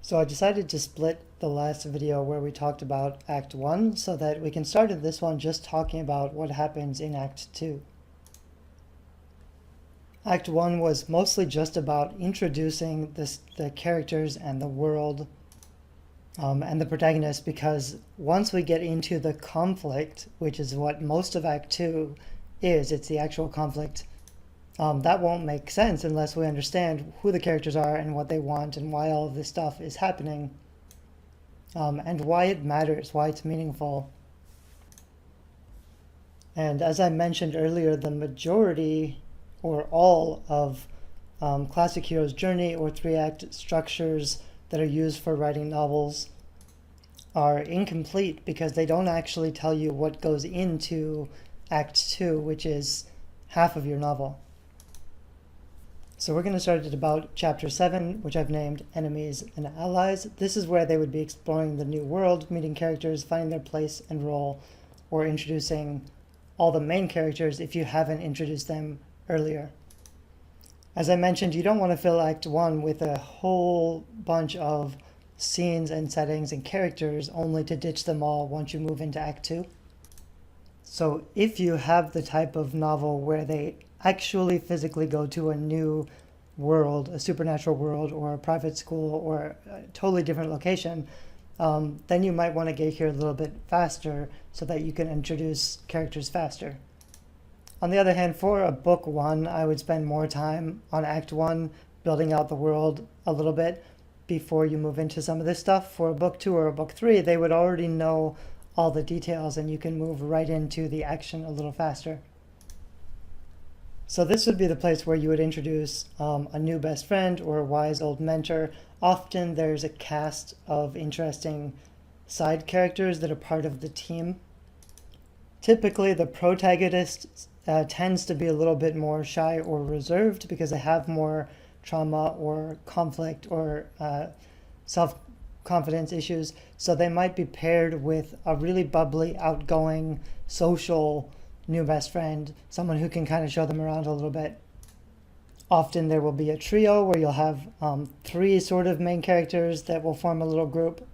So I decided to split the last video where we talked about Act 1 so that we can start in this one just talking about what happens in Act 2. Act 1 was mostly just about introducing the characters and the world and the protagonist, because once we get into the conflict, which is what most of Act 2 is, it's the actual conflict, that won't make sense unless we understand who the characters are and what they want and why all of this stuff is happening, and why it matters, why it's meaningful. And as I mentioned earlier, the majority or all of classic hero's journey or three-act structures that are used for writing novels are incomplete because they don't actually tell you what goes into Act 2, which is half of your novel. So we're going to start at about Chapter 7, which I've named Enemies and Allies. This is where they would be exploring the new world, meeting characters, finding their place and role, or introducing all the main characters if you haven't introduced them earlier. As I mentioned, you don't want to fill Act 1 with a whole bunch of scenes and settings and characters only to ditch them all once you move into Act 2. So if you have the type of novel where they actually physically go to a new world, a supernatural world, or a private school, or a totally different location, then you might want to get here a little bit faster so that you can introduce characters faster. On the other hand, for a book 1, I would spend more time on Act 1 building out the world a little bit before you move into some of this stuff. For a book 2 or a book 3, they would already know all the details and you can move right into the action a little faster. So this would be the place where you would introduce a new best friend or a wise old mentor. Often there's a cast of interesting side characters that are part of the team. Typically the protagonist tends to be a little bit more shy or reserved because they have more trauma or conflict or self-confidence issues. So they might be paired with a really bubbly, outgoing, social new best friend, someone who can kind of show them around a little bit. Often there will be a trio where you'll have 3 sort of main characters that will form a little group.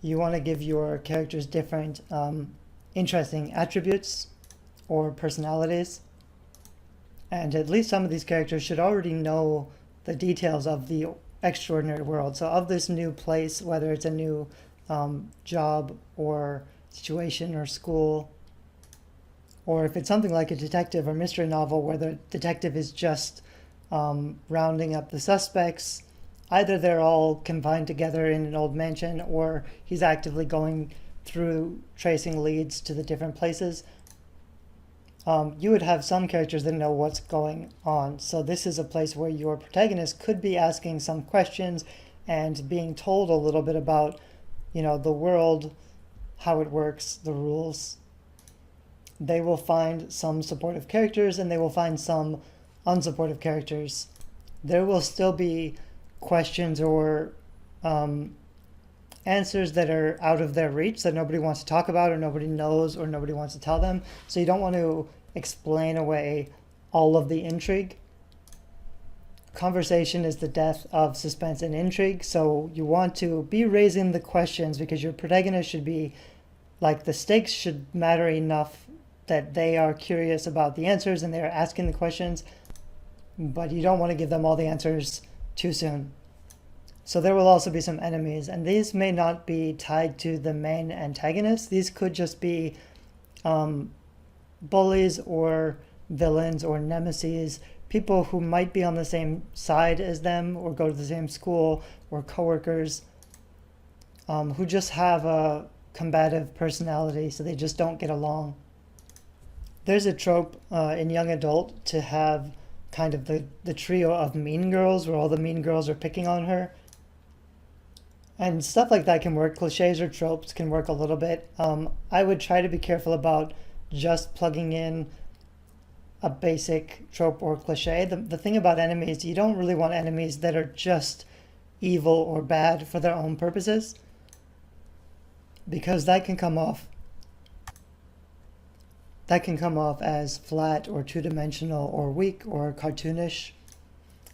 You want to give your characters different interesting attributes or personalities. And at least some of these characters should already know the details of the extraordinary world. So of this new place, whether it's a new job or situation or school, or if it's something like a detective or mystery novel where the detective is just rounding up the suspects, either they're all confined together in an old mansion or he's actively going through tracing leads to the different places. You would have some characters that know what's going on. So this is a place where your protagonist could be asking some questions and being told a little bit about, the world, how it works, the rules. They will find some supportive characters and they will find some unsupportive characters. There will still be questions or answers that are out of their reach that nobody wants to talk about or nobody knows or nobody wants to tell them. So you don't want to explain away all of the intrigue. Conversation is the death of suspense and intrigue. So you want to be raising the questions because your protagonist should be the stakes should matter enough that they are curious about the answers and they're asking the questions, but you don't want to give them all the answers too soon. So there will also be some enemies, and these may not be tied to the main antagonist. These could just be bullies or villains or nemesis, people who might be on the same side as them or go to the same school, or coworkers who just have a combative personality, so they just don't get along. There's a trope in young adult to have kind of the trio of mean girls where all the mean girls are picking on her. And stuff like that can work. Cliches or tropes can work a little bit. I would try to be careful about just plugging in a basic trope or cliche. The thing about enemies, you don't really want enemies that are just evil or bad for their own purposes, because that can come off as flat or two-dimensional or weak or cartoonish.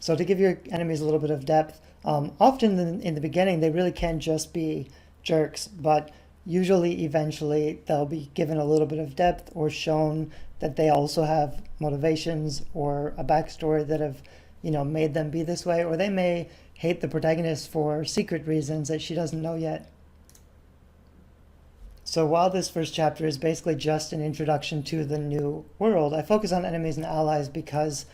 So to give your enemies a little bit of depth, often in the beginning they really can just be jerks, but usually eventually they'll be given a little bit of depth or shown that they also have motivations or a backstory that have, made them be this way, or they may hate the protagonist for secret reasons that she doesn't know yet. So while this first chapter is basically just an introduction to the new world, I focus on enemies and allies because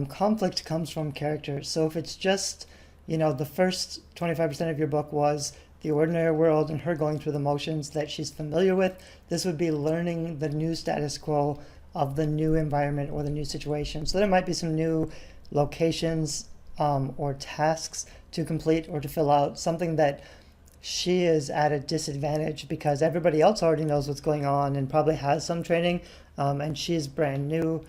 conflict comes from characters. So if it's just, the first 25% of your book was the ordinary world and her going through the motions that she's familiar with, this would be learning the new status quo of the new environment or the new situation. So there might be some new locations or tasks to complete or to fill out, something that she is at a disadvantage because everybody else already knows what's going on and probably has some training, and she's brand new,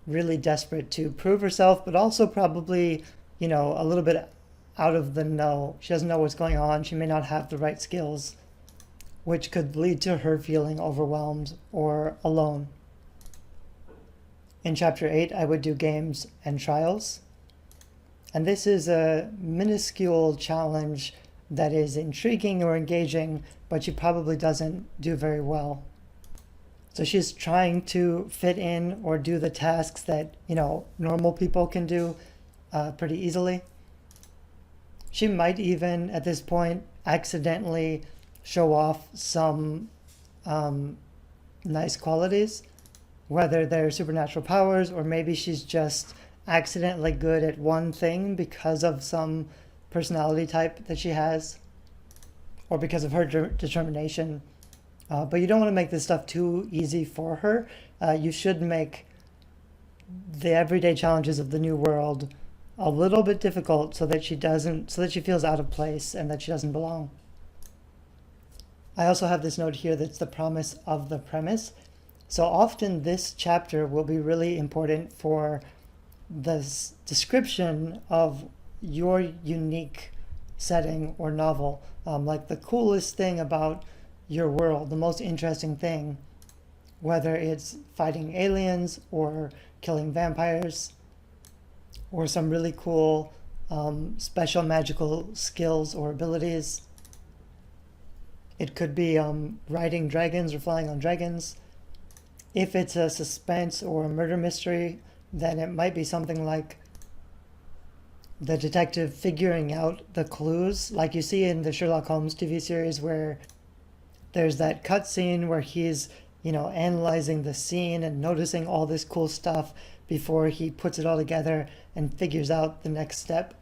really desperate to prove herself, but also probably, a little bit out of the know. She doesn't know what's going on. She may not have the right skills, which could lead to her feeling overwhelmed or alone. In chapter 8, I would do games and trials. And this is a minuscule challenge that is intriguing or engaging, but she probably doesn't do very well. So she's trying to fit in or do the tasks that, normal people can do pretty easily. She might even, at this point, accidentally show off some nice qualities, whether they're supernatural powers or maybe she's just accidentally good at one thing because of some personality type that she has or because of her determination. But you don't want to make this stuff too easy for her. You should make the everyday challenges of the new world a little bit difficult so that she feels out of place and that she doesn't belong. I also have this note here that's the promise of the premise. So often this chapter will be really important for the description of your unique setting or novel, like the coolest thing about your world, the most interesting thing, whether it's fighting aliens or killing vampires or some really cool special magical skills or abilities. It could be riding dragons or flying on dragons. If it's a suspense or a murder mystery, then it might be something like the detective figuring out the clues, like you see in the Sherlock Holmes TV series where there's that cutscene where he's, analyzing the scene and noticing all this cool stuff before he puts it all together and figures out the next step.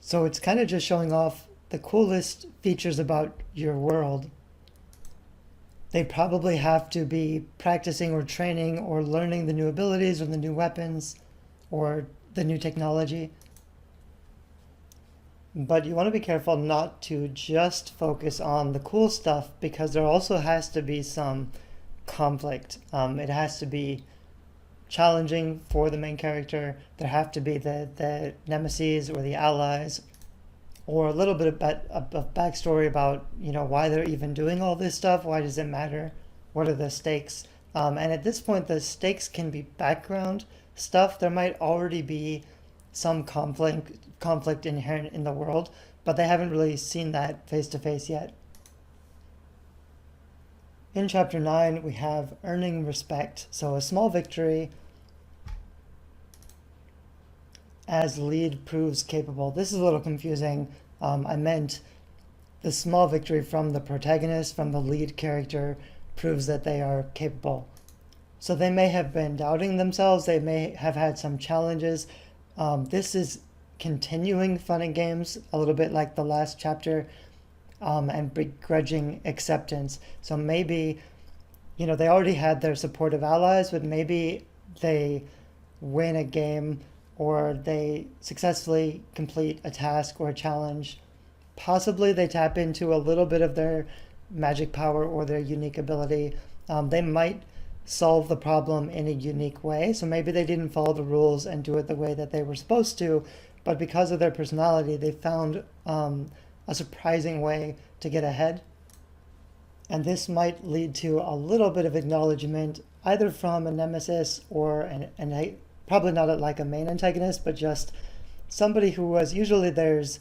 So it's kind of just showing off the coolest features about your world. They probably have to be practicing or training or learning the new abilities or the new weapons or the new technology. But you want to be careful not to just focus on the cool stuff because there also has to be some conflict. It has to be challenging for the main character. There have to be the nemesis or the allies or a little bit of backstory about, why they're even doing all this stuff. Why does it matter? What are the stakes? And at this point, the stakes can be background stuff. There might already be some conflict inherent in the world, but they haven't really seen that face to face yet. In chapter 9, we have earning respect. So a small victory as lead proves capable. This is a little confusing. I meant the small victory from the protagonist, from the lead character, proves that they are capable. So they may have been doubting themselves. They may have had some challenges. This is continuing fun and games, a little bit like the last chapter, and begrudging acceptance. So maybe, they already had their supportive allies, but maybe they win a game or they successfully complete a task or a challenge. Possibly they tap into a little bit of their magic power or their unique ability. They might solve the problem in a unique way. So maybe they didn't follow the rules and do it the way that they were supposed to, but because of their personality, they found a surprising way to get ahead. And this might lead to a little bit of acknowledgement, either from a nemesis or a probably not like a main antagonist, but just somebody who was, usually there's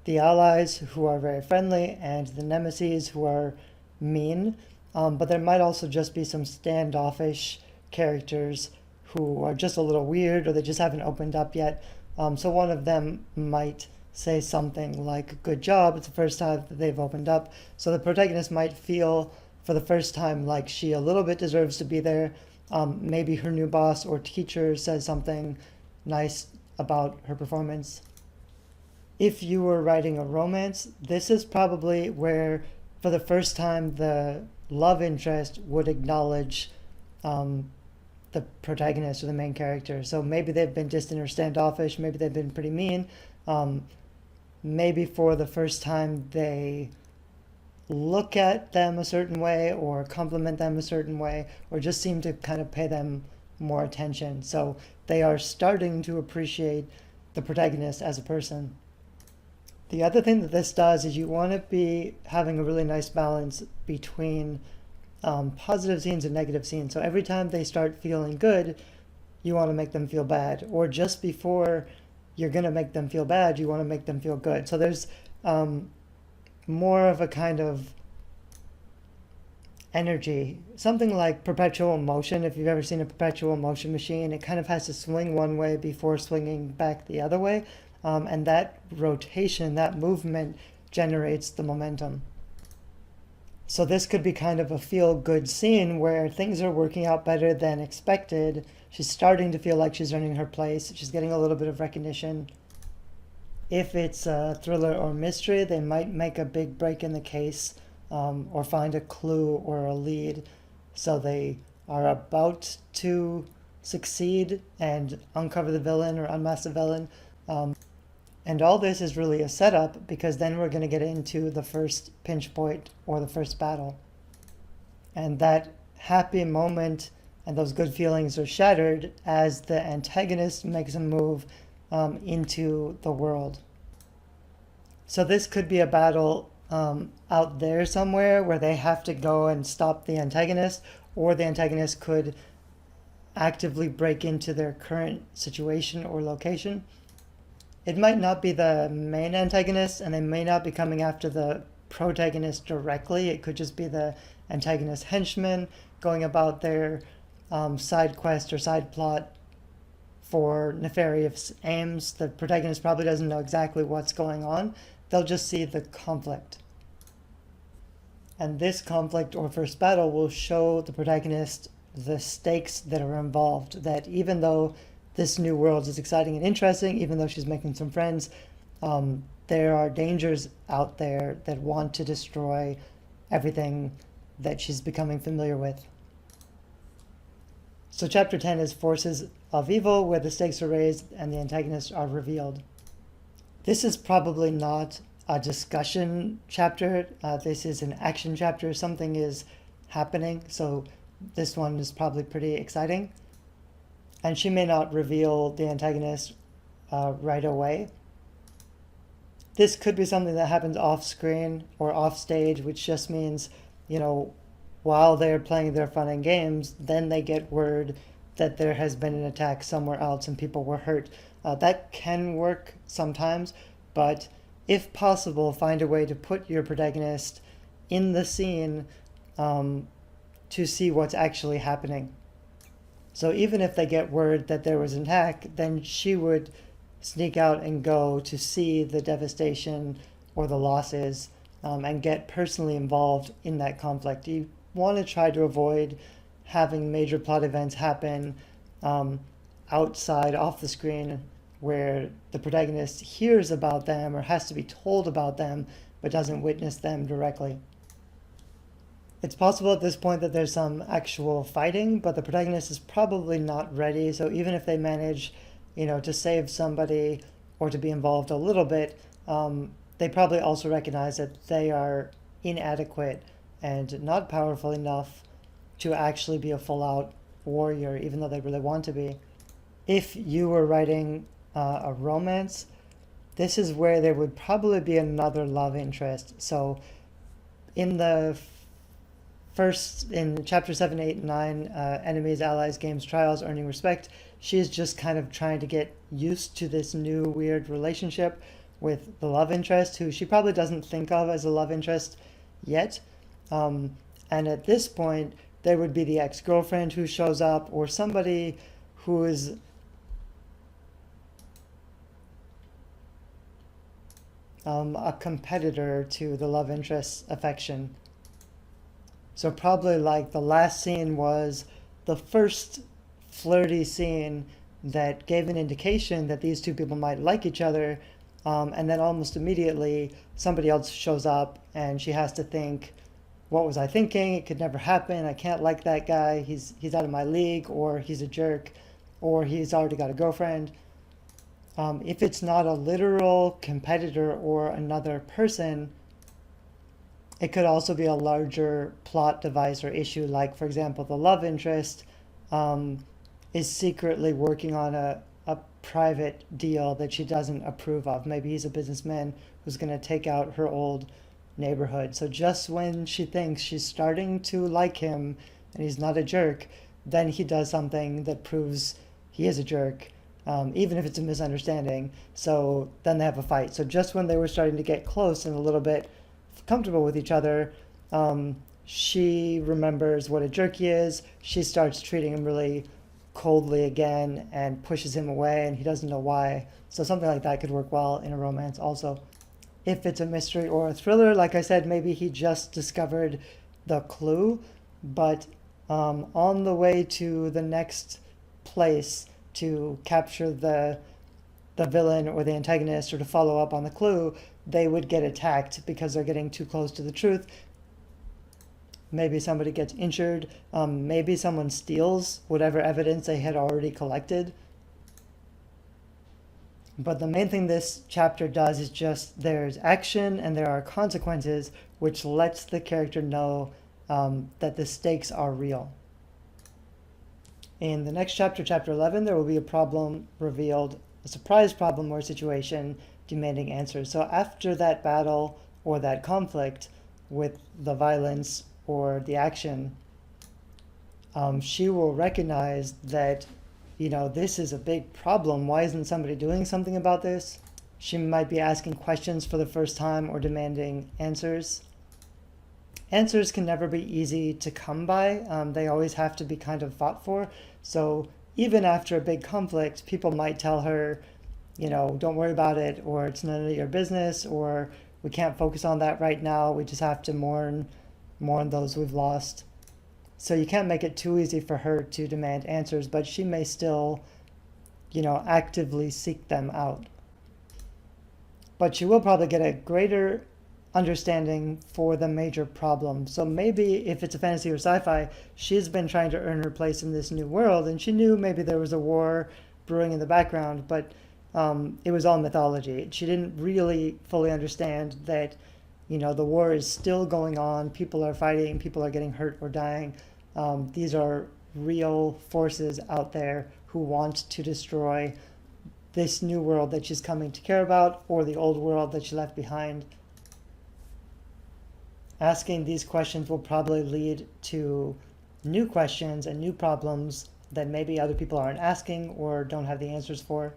the allies who are very friendly and the nemesis who are mean, but there might also just be some standoffish characters who are just a little weird, or they just haven't opened up yet. So one of them might say something like, good job, it's the first time that they've opened up. So the protagonist might feel for the first time like she a little bit deserves to be there. Maybe her new boss or teacher says something nice about her performance. If you were writing a romance, this is probably where, for the first time, the love interest would acknowledge the protagonist or the main character. So maybe they've been distant or standoffish, maybe they've been pretty mean. Maybe for the first time they look at them a certain way or compliment them a certain way, or just seem to kind of pay them more attention. So they are starting to appreciate the protagonist as a person. The other thing that this does is you want to be having a really nice balance between positive scenes and negative scenes. So every time they start feeling good, you want to make them feel bad. Or just before you're going to make them feel bad, you want to make them feel good. So there's more of a kind of energy, something like perpetual motion. If you've ever seen a perpetual motion machine, it kind of has to swing one way before swinging back the other way. And that rotation, that movement generates the momentum. So this could be kind of a feel-good scene where things are working out better than expected. She's starting to feel like she's earning her place. She's getting a little bit of recognition. If it's a thriller or mystery, they might make a big break in the case, or find a clue or a lead. So they are about to succeed and uncover the villain or unmask the villain. And all this is really a setup, because then we're going to get into the first pinch point or the first battle. And that happy moment and those good feelings are shattered as the antagonist makes a move into the world. So this could be a battle out there somewhere where they have to go and stop the antagonist, or the antagonist could actively break into their current situation or location. It might not be the main antagonist, and they may not be coming after the protagonist directly. It could just be the antagonist henchmen going about their side quest or side plot for nefarious aims. The protagonist probably doesn't know exactly what's going on. They'll just see the conflict. And this conflict or first battle will show the protagonist the stakes that are involved, that even though this new world is exciting and interesting, even though she's making some friends, there are dangers out there that want to destroy everything that she's becoming familiar with. So chapter 10 is Forces of Evil, where the stakes are raised and the antagonists are revealed. This is probably not a discussion chapter. This is an action chapter. Something is happening, so this one is probably pretty exciting. And she may not reveal the antagonist right away. This could be something that happens off screen or off stage, which just means, while they're playing their fun and games, then they get word that there has been an attack somewhere else and people were hurt. That can work sometimes, but if possible, find a way to put your protagonist in the scene to see what's actually happening. So even if they get word that there was an attack, then she would sneak out and go to see the devastation or the losses, and get personally involved in that conflict. You want to try to avoid having major plot events happen outside, off the screen, where the protagonist hears about them or has to be told about them, but doesn't witness them directly. It's possible at this point that there's some actual fighting, but the protagonist is probably not ready. So even if they manage, to save somebody or to be involved a little bit, they probably also recognize that they are inadequate and not powerful enough to actually be a full-out warrior, even though they really want to be. If you were writing a romance, this is where there would probably be another love interest. So in chapter 7, 8, and 9, Enemies, Allies, Games, Trials, Earning Respect, She's just kind of trying to get used to this new weird relationship with the love interest, who she probably doesn't think of as a love interest yet. Um, and at this point, there would be the ex-girlfriend who shows up, or somebody who is a competitor to the love interest's affection. So probably like the last scene was the first flirty scene that gave an indication that these two people might like each other, and then almost immediately somebody else shows up and she has to think, what was I thinking? It could never happen. I can't like that guy. He's out of my league, or he's a jerk, or he's already got a girlfriend. If it's not a literal competitor or another person, it could also be a larger plot device or issue, like, for example, the love interest is secretly working on a private deal that she doesn't approve of. Maybe he's a businessman who's going to take out her old neighborhood. So just when she thinks she's starting to like him and he's not a jerk, then he does something that proves he is a jerk, even if it's a misunderstanding. So then they have a fight. So just when they were starting to get close and a little bit comfortable with each other, she remembers what a jerk he is. She starts treating him really coldly again and pushes him away, and he doesn't know why. So something like that could work well in a romance also. If it's a mystery or a thriller, like I said, maybe he just discovered the clue, but on the way to the next place to capture the villain or the antagonist, or to follow up on the clue, they would get attacked because they're getting too close to the truth. Maybe somebody gets injured. Maybe someone steals whatever evidence they had already collected. But the main thing this chapter does is just there's action and there are consequences, which lets the character know that the stakes are real. In the next chapter, chapter 11, there will be a problem revealed, a surprise problem or situation demanding answers. So after that battle or that conflict with the violence or the action, she will recognize that, this is a big problem. Why isn't somebody doing something about this? She might be asking questions for the first time or demanding answers. Answers can never be easy to come by. They always have to be kind of fought for. So even after a big conflict, people might tell her, don't worry about it, or it's none of your business, or we can't focus on that right now. We just have to mourn those we've lost. So you can't make it too easy for her to demand answers, but she may still, actively seek them out. But she will probably get a greater understanding for the major problem. So maybe if it's a fantasy or sci-fi, she's been trying to earn her place in this new world, and she knew maybe there was a war brewing in the background, but it was all mythology. She didn't really fully understand that, the war is still going on. People are fighting. People are getting hurt or dying. These are real forces out there who want to destroy this new world that she's coming to care about, or the old world that she left behind. Asking these questions will probably lead to new questions and new problems that maybe other people aren't asking or don't have the answers for.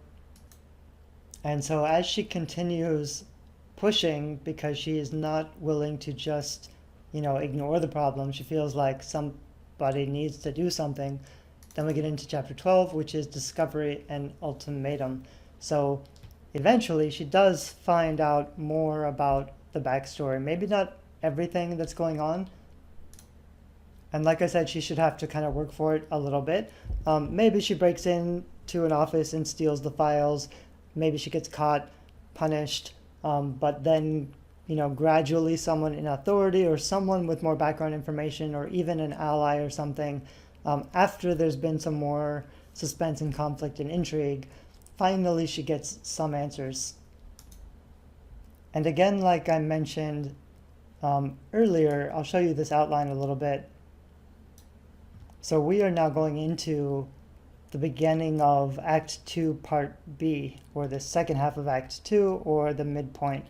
And so as she continues pushing, because she is not willing to just, ignore the problem, she feels like somebody needs to do something. Then we get into chapter 12, which is discovery and ultimatum. So eventually she does find out more about the backstory. Maybe not everything that's going on. And like I said, she should have to kind of work for it a little bit. Maybe she breaks into an office and steals the files. Maybe she gets caught, punished, but then, gradually someone in authority or someone with more background information, or even an ally or something, after there's been some more suspense and conflict and intrigue, finally she gets some answers. And again, like I mentioned earlier, I'll show you this outline a little bit. So we are now going into the beginning of Act 2, Part B, or the second half of Act 2, or the midpoint.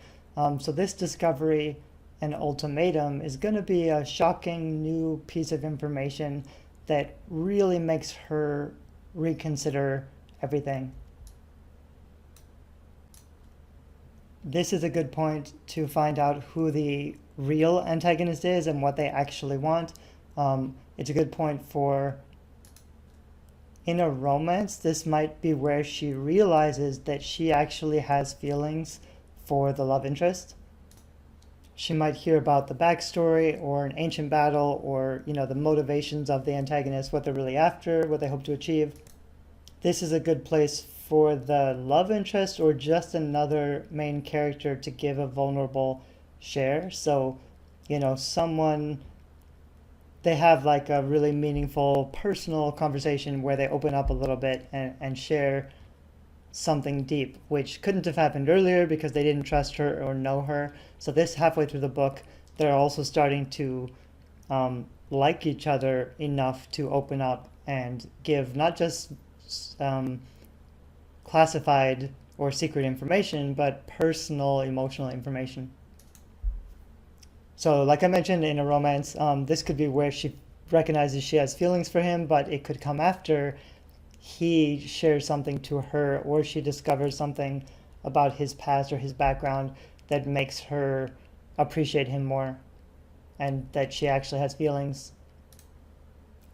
So this discovery and ultimatum is going to be a shocking new piece of information that really makes her reconsider everything. This is a good point to find out who the real antagonist is and what they actually want. It's a good point for, in a romance, this might be where she realizes that she actually has feelings for the love interest. She might hear about the backstory or an ancient battle, or the motivations of the antagonist, what they're really after, what they hope to achieve. This is a good place for the love interest or just another main character to give a vulnerable share. So, someone, they have like a really meaningful personal conversation where they open up a little bit and share something deep, which couldn't have happened earlier because they didn't trust her or know her. So this halfway through the book, they're also starting to like each other enough to open up and give not just classified or secret information, but personal, emotional information. So like I mentioned, in a romance, this could be where she recognizes she has feelings for him, but it could come after he shares something to her, or she discovers something about his past or his background that makes her appreciate him more, and that she actually has feelings.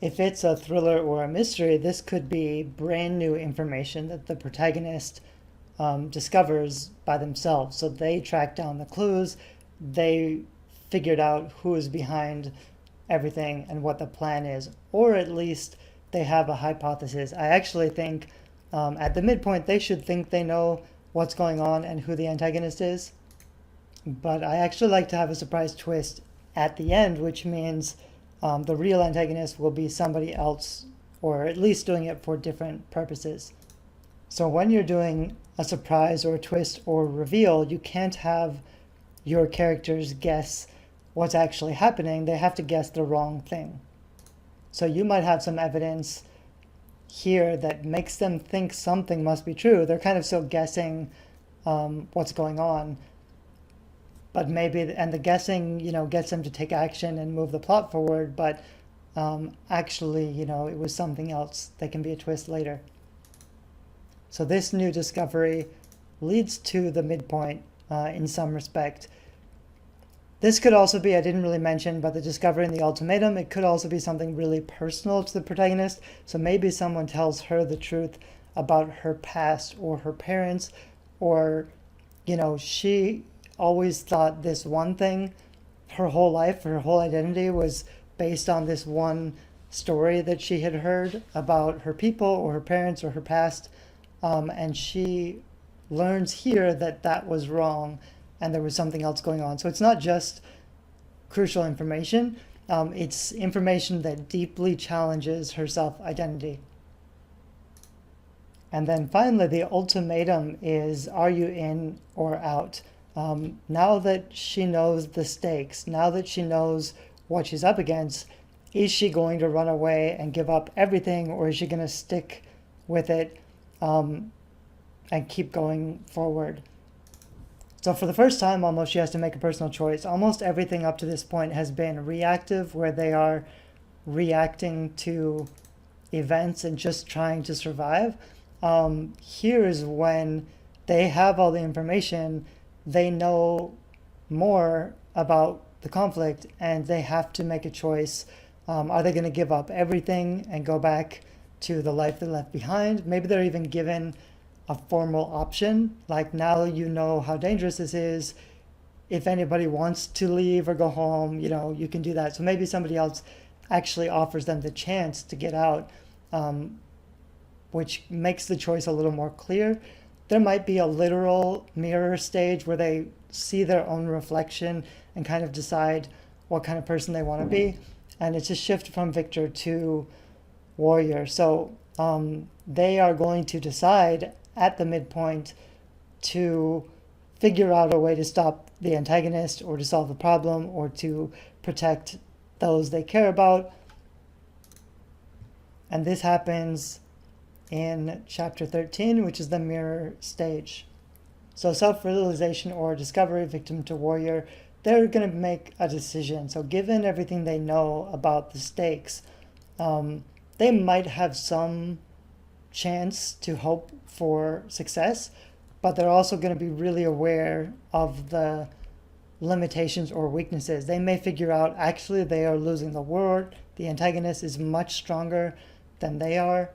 If it's a thriller or a mystery, this could be brand new information that the protagonist discovers by themselves. So they track down the clues, they figured out who is behind everything and what the plan is, or at least they have a hypothesis. I actually think at the midpoint they should think they know what's going on and who the antagonist is. But I actually like to have a surprise twist at the end, which means the real antagonist will be somebody else, or at least doing it for different purposes. So when you're doing a surprise or a twist or reveal, you can't have your characters guess what's actually happening. They have to guess the wrong thing. So you might have some evidence here that makes them think something must be true. They're kind of still guessing what's going on. But maybe, and the guessing, gets them to take action and move the plot forward. But actually, it was something else that can be a twist later. So this new discovery leads to the midpoint in some respect. This could also be, I didn't really mention, but the discovery in the ultimatum, it could also be something really personal to the protagonist. So maybe someone tells her the truth about her past or her parents, or, she always thought this one thing her whole life, her whole identity was based on this one story that she had heard about her people or her parents or her past. And she learns here that that was wrong and there was something else going on. So it's not just crucial information, it's information that deeply challenges her self-identity. And then finally, the ultimatum is, are you in or out? Now that she knows the stakes, now that she knows what she's up against, is she going to run away and give up everything, or is she going to stick with it and keep going forward? So for the first time, almost, she has to make a personal choice. Almost everything up to this point has been reactive, where they are reacting to events and just trying to survive. Here is when they have all the information, they know more about the conflict, and they have to make a choice. Are they going to give up everything and go back to the life they left behind? Maybe they're even given a formal option, like, now you know how dangerous this is. If anybody wants to leave or go home, you can do that. So maybe somebody else actually offers them the chance to get out, which makes the choice a little more clear. There might be a literal mirror stage where they see their own reflection and kind of decide what kind of person they want to be. And it's a shift from victor to warrior. So they are going to decide at the midpoint to figure out a way to stop the antagonist, or to solve the problem, or to protect those they care about. And this happens in chapter 13, which is the mirror stage. So self-realization or discovery, victim to warrior, they're going to make a decision. So given everything they know about the stakes, they might have some chance to hope for success, but they're also going to be really aware of the limitations or weaknesses. They may figure out actually they are losing the war, the antagonist is much stronger than they are.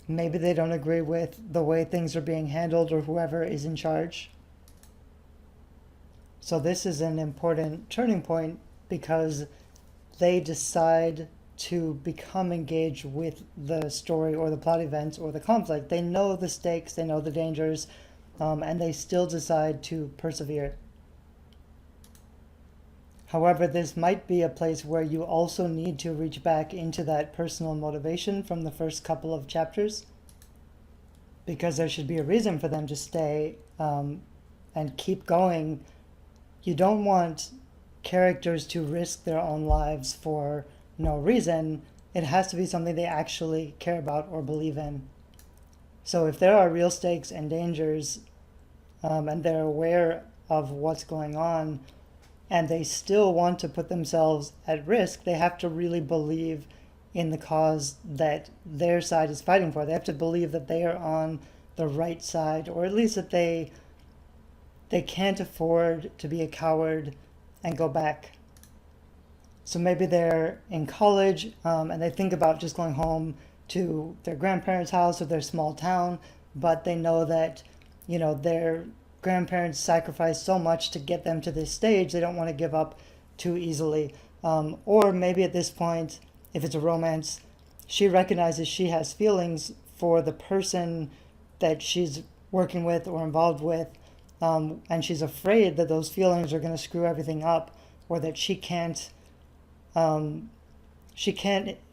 Maybe they don't agree with the way things are being handled or whoever is in charge. So this is an important turning point because they decide to become engaged with the story or the plot events or the conflict. They know the stakes, they know the dangers, and they still decide to persevere. However, this might be a place where you also need to reach back into that personal motivation from the first couple of chapters, because there should be a reason for them to stay and keep going. You don't want characters to risk their own lives for no reason. It has to be something they actually care about or believe in. So if there are real stakes and dangers, and they're aware of what's going on, and they still want to put themselves at risk, they have to really believe in the cause that their side is fighting for. They have to believe that they are on the right side, or at least that they can't afford to be a coward and go back. So maybe they're in college and they think about just going home to their grandparents' house or their small town, but they know that, their grandparents sacrificed so much to get them to this stage, they don't want to give up too easily. Or maybe at this point, if it's a romance, she recognizes she has feelings for the person that she's working with or involved with, and she's afraid that those feelings are going to screw everything up, or that she can't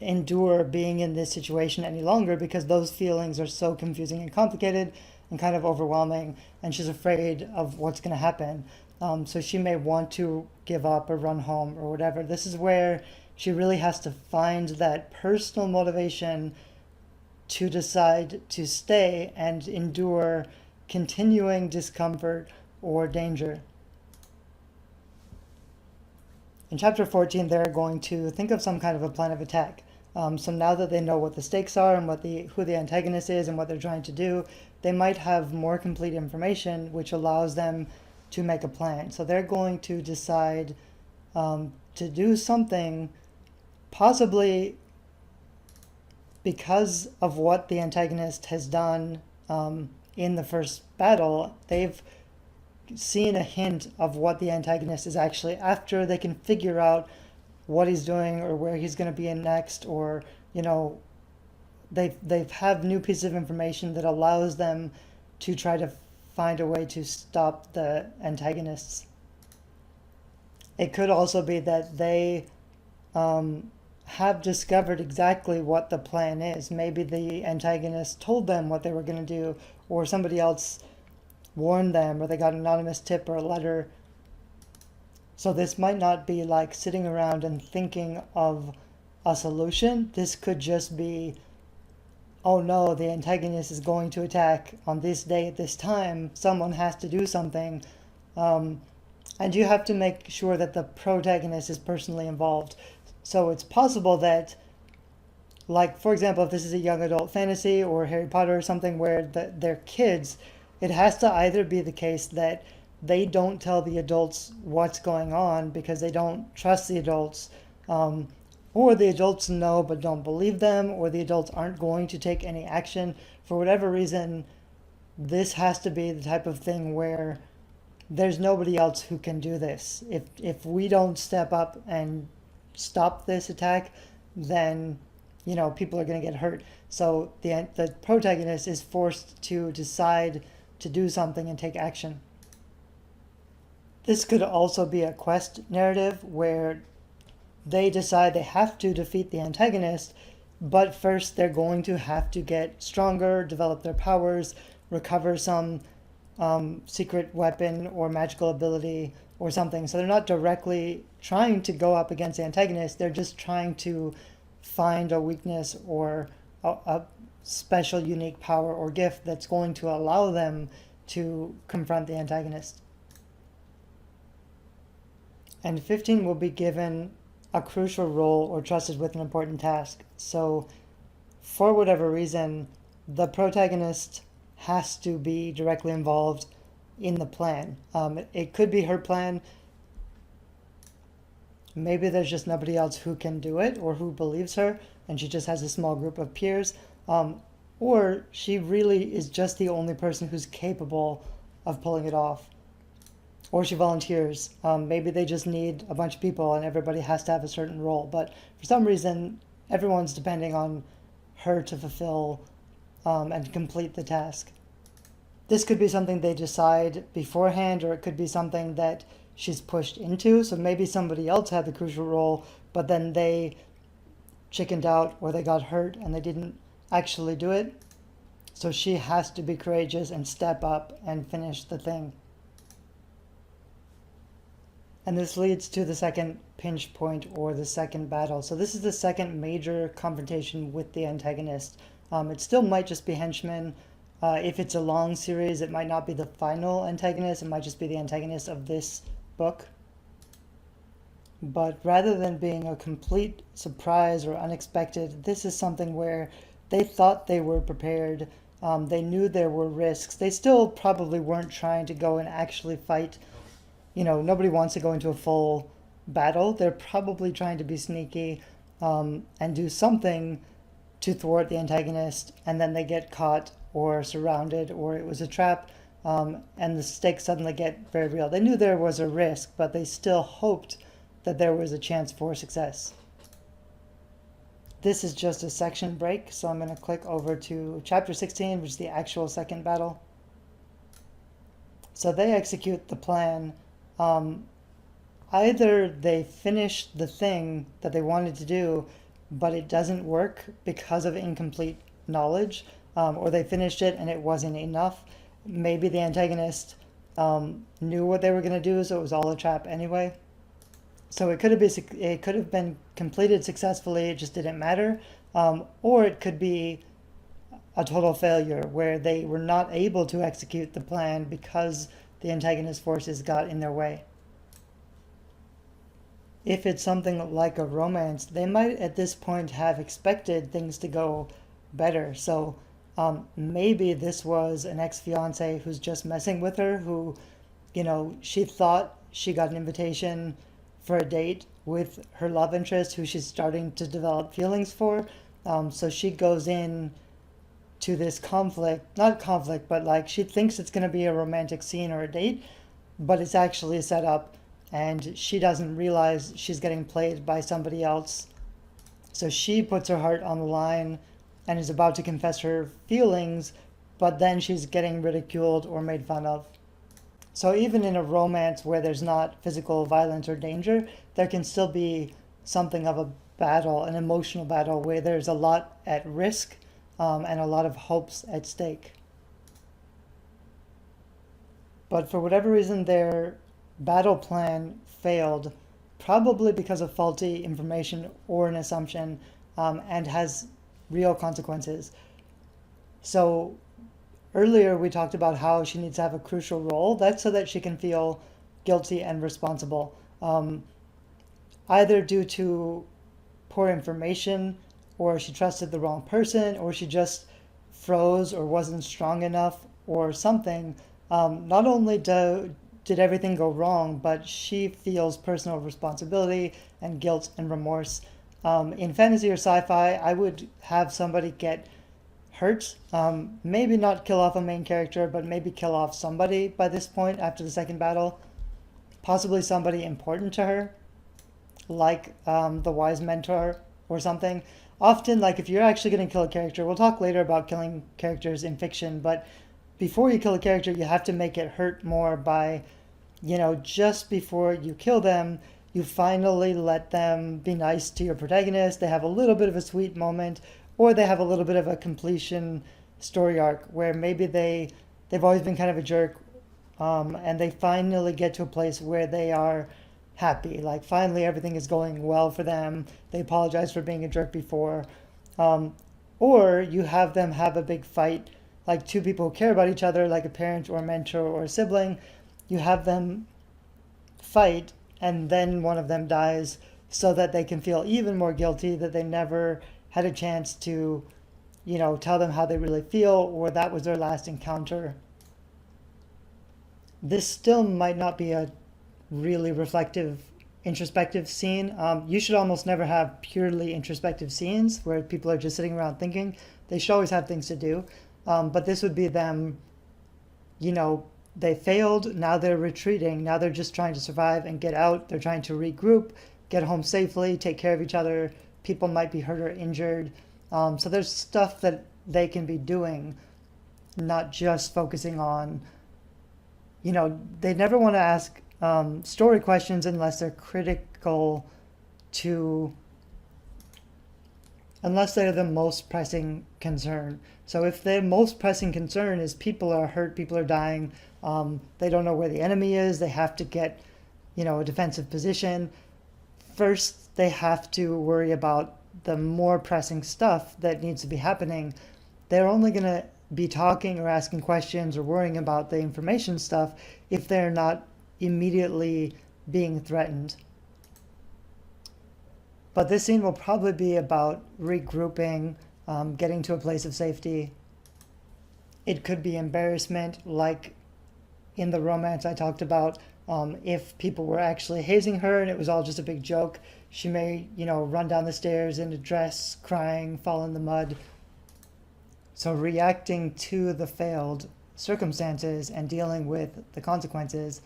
endure being in this situation any longer because those feelings are so confusing and complicated and kind of overwhelming, and she's afraid of what's going to happen. So she may want to give up or run home or whatever. This is where she really has to find that personal motivation to decide to stay and endure continuing discomfort or danger. In chapter 14, they're going to think of some kind of a plan of attack. So now that they know what the stakes are and who the antagonist is and what they're trying to do, they might have more complete information, which allows them to make a plan. So they're going to decide to do something, possibly because of what the antagonist has done in the first battle. They've seen a hint of what the antagonist is actually after. They can figure out what he's doing or where he's going to be in next, or they have new pieces of information that allows them to try to find a way to stop the antagonists. It could also be that they have discovered exactly what the plan is. Maybe the antagonist told them what they were going to do, or somebody else warned them, or they got an anonymous tip or a letter. So this might not be like sitting around and thinking of a solution. This could just be, oh no, the antagonist is going to attack on this day at this time. Someone has to do something. And you have to make sure that the protagonist is personally involved. So it's possible that, like, for example, if this is a young adult fantasy or Harry Potter or something where they're kids, it has to either be the case that they don't tell the adults what's going on because they don't trust the adults, or the adults know but don't believe them, or the adults aren't going to take any action. For whatever reason, this has to be the type of thing where there's nobody else who can do this. If we don't step up and stop this attack, then people are going to get hurt. So the protagonist is forced to decide to do something and take action. This could also be a quest narrative where they decide they have to defeat the antagonist, but first they're going to have to get stronger, develop their powers, recover some secret weapon or magical ability or something. So they're not directly trying to go up against the antagonist, they're just trying to find a weakness or a special unique power or gift that's going to allow them to confront the antagonist. And 15 will be given a crucial role or trusted with an important task. So for whatever reason, the protagonist has to be directly involved in the plan. It could be her plan. Maybe there's just nobody else who can do it or who believes her, and she just has a small group of peers. Or she really is just the only person who's capable of pulling it off. Or she volunteers. Maybe they just need a bunch of people and everybody has to have a certain role. But for some reason, everyone's depending on her to fulfill and complete the task. This could be something they decide beforehand, or it could be something that she's pushed into. So maybe somebody else had the crucial role, but then they chickened out or they got hurt and they didn't actually do it. So she has to be courageous and step up and finish the thing. And this leads to the second pinch point or the second battle. So this is the second major confrontation with the antagonist. It still might just be henchmen. If it's a long series, it might not be the final antagonist. It might just be the antagonist of this book. But rather than being a complete surprise or unexpected, this is something where they thought they were prepared. They knew there were risks. They still probably weren't trying to go and actually fight. Nobody wants to go into a full battle. They're probably trying to be sneaky and do something to thwart the antagonist, and then they get caught or surrounded, or it was a trap, and the stakes suddenly get very real. They knew there was a risk, but they still hoped that there was a chance for success. This is just a section break, so I'm going to click over to chapter 16, which is the actual second battle. So they execute the plan. Either they finish the thing that they wanted to do, but it doesn't work because of incomplete knowledge, or they finished it and it wasn't enough. Maybe the antagonist knew what they were going to do, so it was all a trap anyway. So it could have been completed successfully, it just didn't matter, or it could be a total failure where they were not able to execute the plan because the antagonist forces got in their way. If it's something like a romance, they might at this point have expected things to go better. So maybe this was an ex-fiance who's just messing with her, who, she thought she got an invitation for a date with her love interest, who she's starting to develop feelings for. So she goes in to this not conflict, but like she thinks it's going to be a romantic scene or a date, but it's actually set up, and she doesn't realize she's getting played by somebody else. So she puts her heart on the line and is about to confess her feelings, but then she's getting ridiculed or made fun of. So even in a romance where there's not physical violence or danger, there can still be something of a battle, an emotional battle, where there's a lot at risk and a lot of hopes at stake. But for whatever reason, their battle plan failed, probably because of faulty information or an assumption, and has real consequences. So earlier we talked about how she needs to have a crucial role. That's so that she can feel guilty and responsible, either due to poor information, or she trusted the wrong person, or she just froze or wasn't strong enough or something. Not only did everything go wrong, but she feels personal responsibility and guilt and remorse. In fantasy or sci-fi, I would have somebody get hurt, maybe not kill off a main character, but maybe kill off somebody by this point after the second battle, possibly somebody important to her, like the wise mentor or something. Often, like if you're actually going to kill a character, we'll talk later about killing characters in fiction, but before you kill a character, you have to make it hurt more by, just before you kill them, you finally let them be nice to your protagonist. They have a little bit of a sweet moment, or they have a little bit of a completion story arc where maybe they've always been kind of a jerk, and they finally get to a place where they are happy. Like finally everything is going well for them. They apologize for being a jerk before. Or you have them have a big fight, like two people who care about each other, like a parent or a mentor or a sibling. You have them fight and then one of them dies, so that they can feel even more guilty that they never had a chance to tell them how they really feel, or that was their last encounter. This still might not be a really reflective, introspective scene. You should almost never have purely introspective scenes where people are just sitting around thinking. They should always have things to do. But this would be them, they failed, now they're retreating, now they're just trying to survive and get out. They're trying to regroup, get home safely, take care of each other. People might be hurt or injured. So there's stuff that they can be doing, not just focusing on, they never want to ask story questions unless they're critical to, unless they're the most pressing concern. So if their most pressing concern is people are hurt, people are dying, they don't know where the enemy is, they have to get, a defensive position. First, they have to worry about the more pressing stuff that needs to be happening. They're only going to be talking or asking questions or worrying about the information stuff if they're not immediately being threatened. But this scene will probably be about regrouping, getting to a place of safety. It could be embarrassment, like in the romance I talked about. If people were actually hazing her and it was all just a big joke, she may, run down the stairs in a dress, crying, fall in the mud. So reacting to the failed circumstances and dealing with the consequences.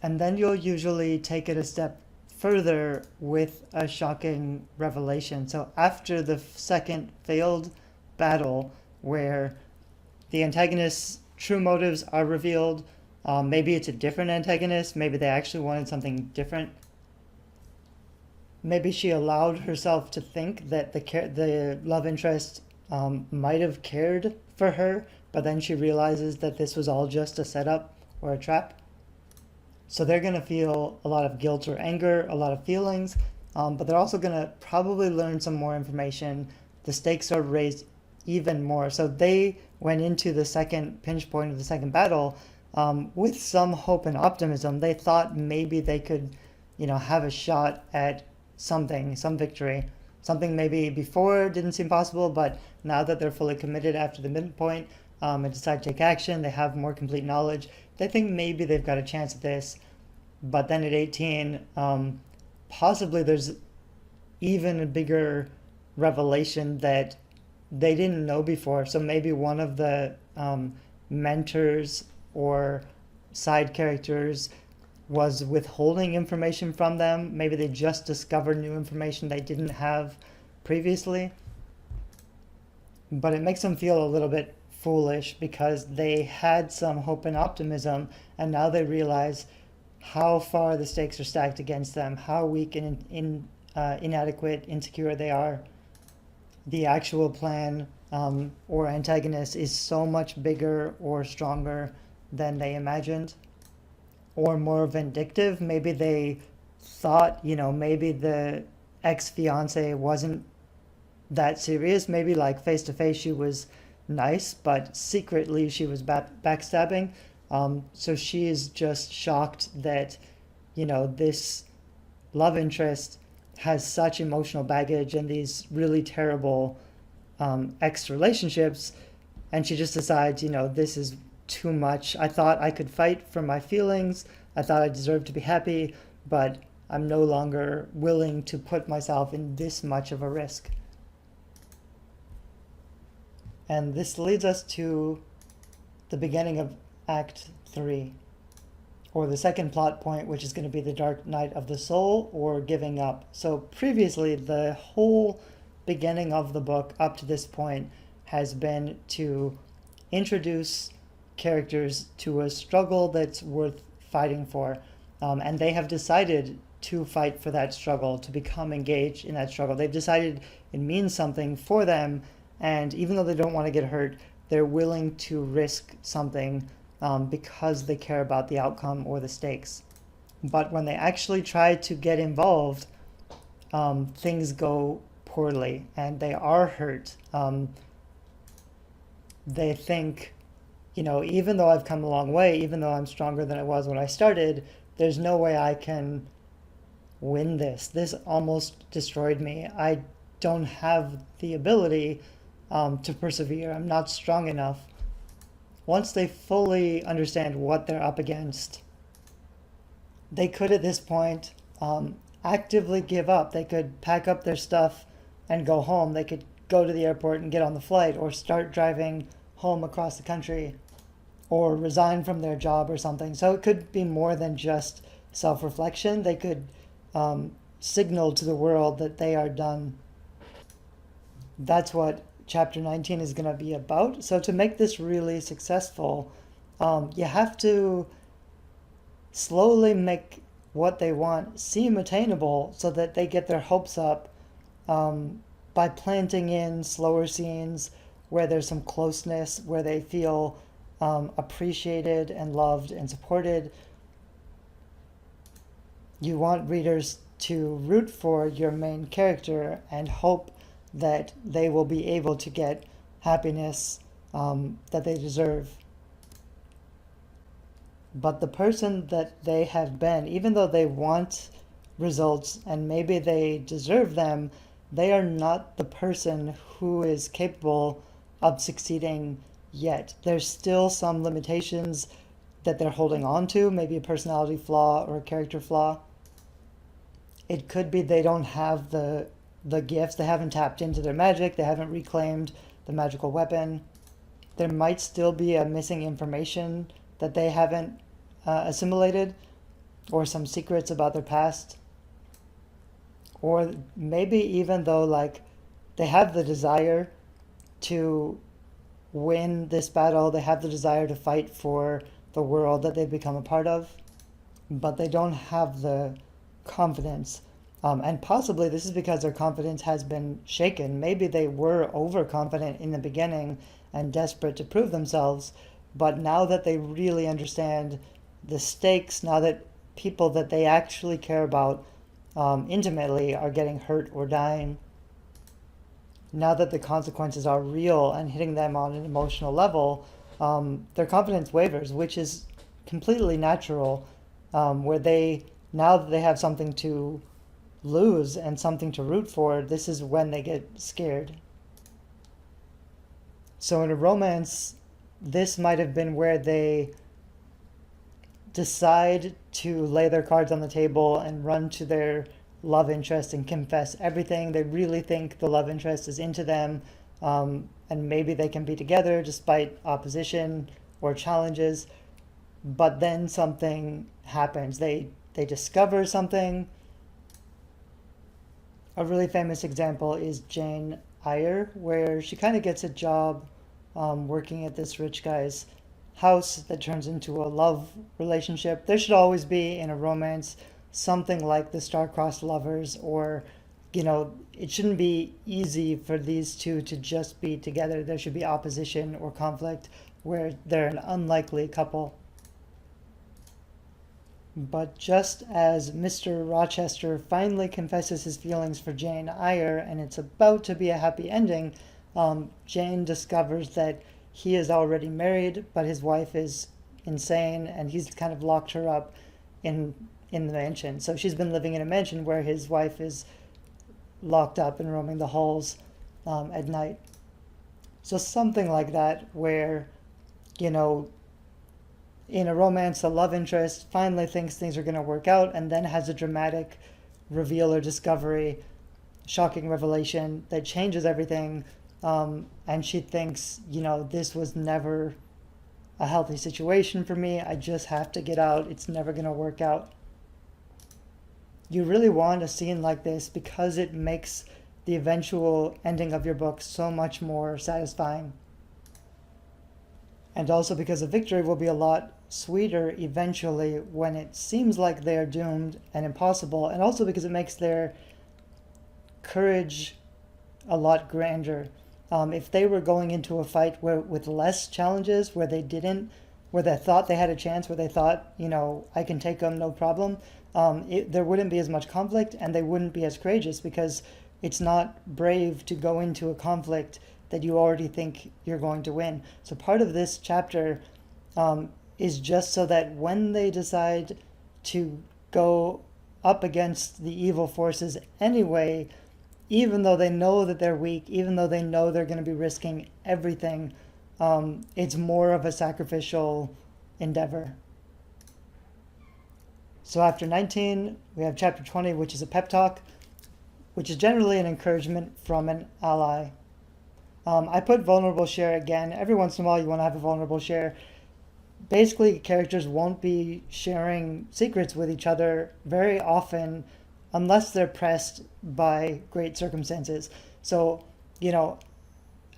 And then you'll usually take it a step further with a shocking revelation. So after the second failed battle, where the antagonist's true motives are revealed, maybe it's a different antagonist, maybe they actually wanted something different. Maybe she allowed herself to think that the love interest might have cared for her, but then she realizes that this was all just a setup or a trap. So they're going to feel a lot of guilt or anger, a lot of feelings, but they're also going to probably learn some more information. The stakes are raised even more. So they went into the second pinch point of the second battle with some hope and optimism. They thought maybe they could, have a shot at something, some victory. Something maybe before didn't seem possible, but now that they're fully committed after the midpoint and decide to take action, they have more complete knowledge. They think maybe they've got a chance at this. But then at 18, possibly there's even a bigger revelation that they didn't know before. So maybe one of the mentors or side characters was withholding information from them. Maybe they just discovered new information they didn't have previously. But it makes them feel a little bit foolish because they had some hope and optimism, and now they realize how far the stakes are stacked against them, how weak and inadequate, insecure they are. The actual plan or antagonist is so much bigger or stronger than they imagined, or more vindictive. Maybe they thought, maybe the ex-fiance wasn't that serious. Maybe like face to face she was nice, but secretly she was backstabbing. So she is just shocked that, this love interest has such emotional baggage and these really terrible ex relationships, and she just decides, this is too much. I thought I could fight for my feelings. I thought I deserved to be happy, but I'm no longer willing to put myself in this much of a risk. And this leads us to the beginning of Act 3, or the second plot point, which is going to be the dark night of the soul, or giving up. So previously, the whole beginning of the book up to this point has been to introduce characters to a struggle that's worth fighting for. And they have decided to fight for that struggle, to become engaged in that struggle. They've decided it means something for them, and even though they don't want to get hurt, they're willing to risk something because they care about the outcome or the stakes. But when they actually try to get involved, things go poorly and they are hurt. They think, even though I've come a long way, even though I'm stronger than I was when I started, there's no way I can win this. This almost destroyed me. I don't have the ability to persevere. I'm not strong enough. Once they fully understand what they're up against, they could at this point actively give up. They could pack up their stuff and go home. They could go to the airport and get on the flight, or start driving home across the country, or resign from their job or something. So it could be more than just self-reflection. They could signal to the world that they are done. That's what chapter 19 is going to be about. So to make this really successful, you have to slowly make what they want seem attainable so that they get their hopes up by planting in slower scenes where there's some closeness, where they feel appreciated and loved and supported. You want readers to root for your main character and hope that they will be able to get happiness that they deserve. But the person that they have been, even though they want results and maybe they deserve them, they are not the person who is capable of succeeding yet. There's still some limitations that they're holding on to, maybe a personality flaw or a character flaw. It could be they don't have the gifts, they haven't tapped into their magic, they haven't reclaimed the magical weapon. There might still be a missing information that they haven't assimilated, or some secrets about their past. Or maybe even though like they have the desire to win this battle, they have the desire to fight for the world that they've become a part of, but they don't have the confidence. And possibly this is because their confidence has been shaken. Maybe they were overconfident in the beginning and desperate to prove themselves, but now that they really understand the stakes, now that people that they actually care about intimately are getting hurt or dying, now that the consequences are real and hitting them on an emotional level, their confidence wavers, which is completely natural, where they, now that they have something to lose and something to root for, this is when they get scared. So in a romance, this might have been where they decide to lay their cards on the table and run to their love interest and confess everything. They really think the love interest is into them, and maybe they can be together despite opposition or challenges. But then something happens. They discover something. A really famous example is Jane Eyre, where she kind of gets a job working at this rich guy's house that turns into a love relationship. There should always be in a romance something like the star-crossed lovers, or it shouldn't be easy for these two to just be together. There should be opposition or conflict where they're an unlikely couple. But just as Mr. Rochester finally confesses his feelings for Jane Eyre and it's about to be a happy ending, Jane discovers that he is already married, but his wife is insane and he's kind of locked her up in the mansion. So she's been living in a mansion where his wife is locked up and roaming the halls at night. So something like that, where, in a romance, the love interest finally thinks things are going to work out and then has a dramatic reveal or discovery, shocking revelation that changes everything. And she thinks, this was never a healthy situation for me. I just have to get out. It's never going to work out. You really want a scene like this because it makes the eventual ending of your book so much more satisfying. And also because the victory will be a lot sweeter eventually when it seems like they are doomed and impossible, and also because it makes their courage a lot grander. If they were going into a fight with less challenges, where they thought they had a chance, where they thought, I can take them, no problem, there wouldn't be as much conflict and they wouldn't be as courageous, because it's not brave to go into a conflict that you already think you're going to win. So part of this chapter is just so that when they decide to go up against the evil forces anyway, even though they know that they're weak, even though they know they're going to be risking everything, it's more of a sacrificial endeavor. So after 19, we have chapter 20, which is a pep talk, which is generally an encouragement from an ally. I put vulnerable share again. Every once in a while you want to have a vulnerable share. Basically, characters won't be sharing secrets with each other very often unless they're pressed by great circumstances. So,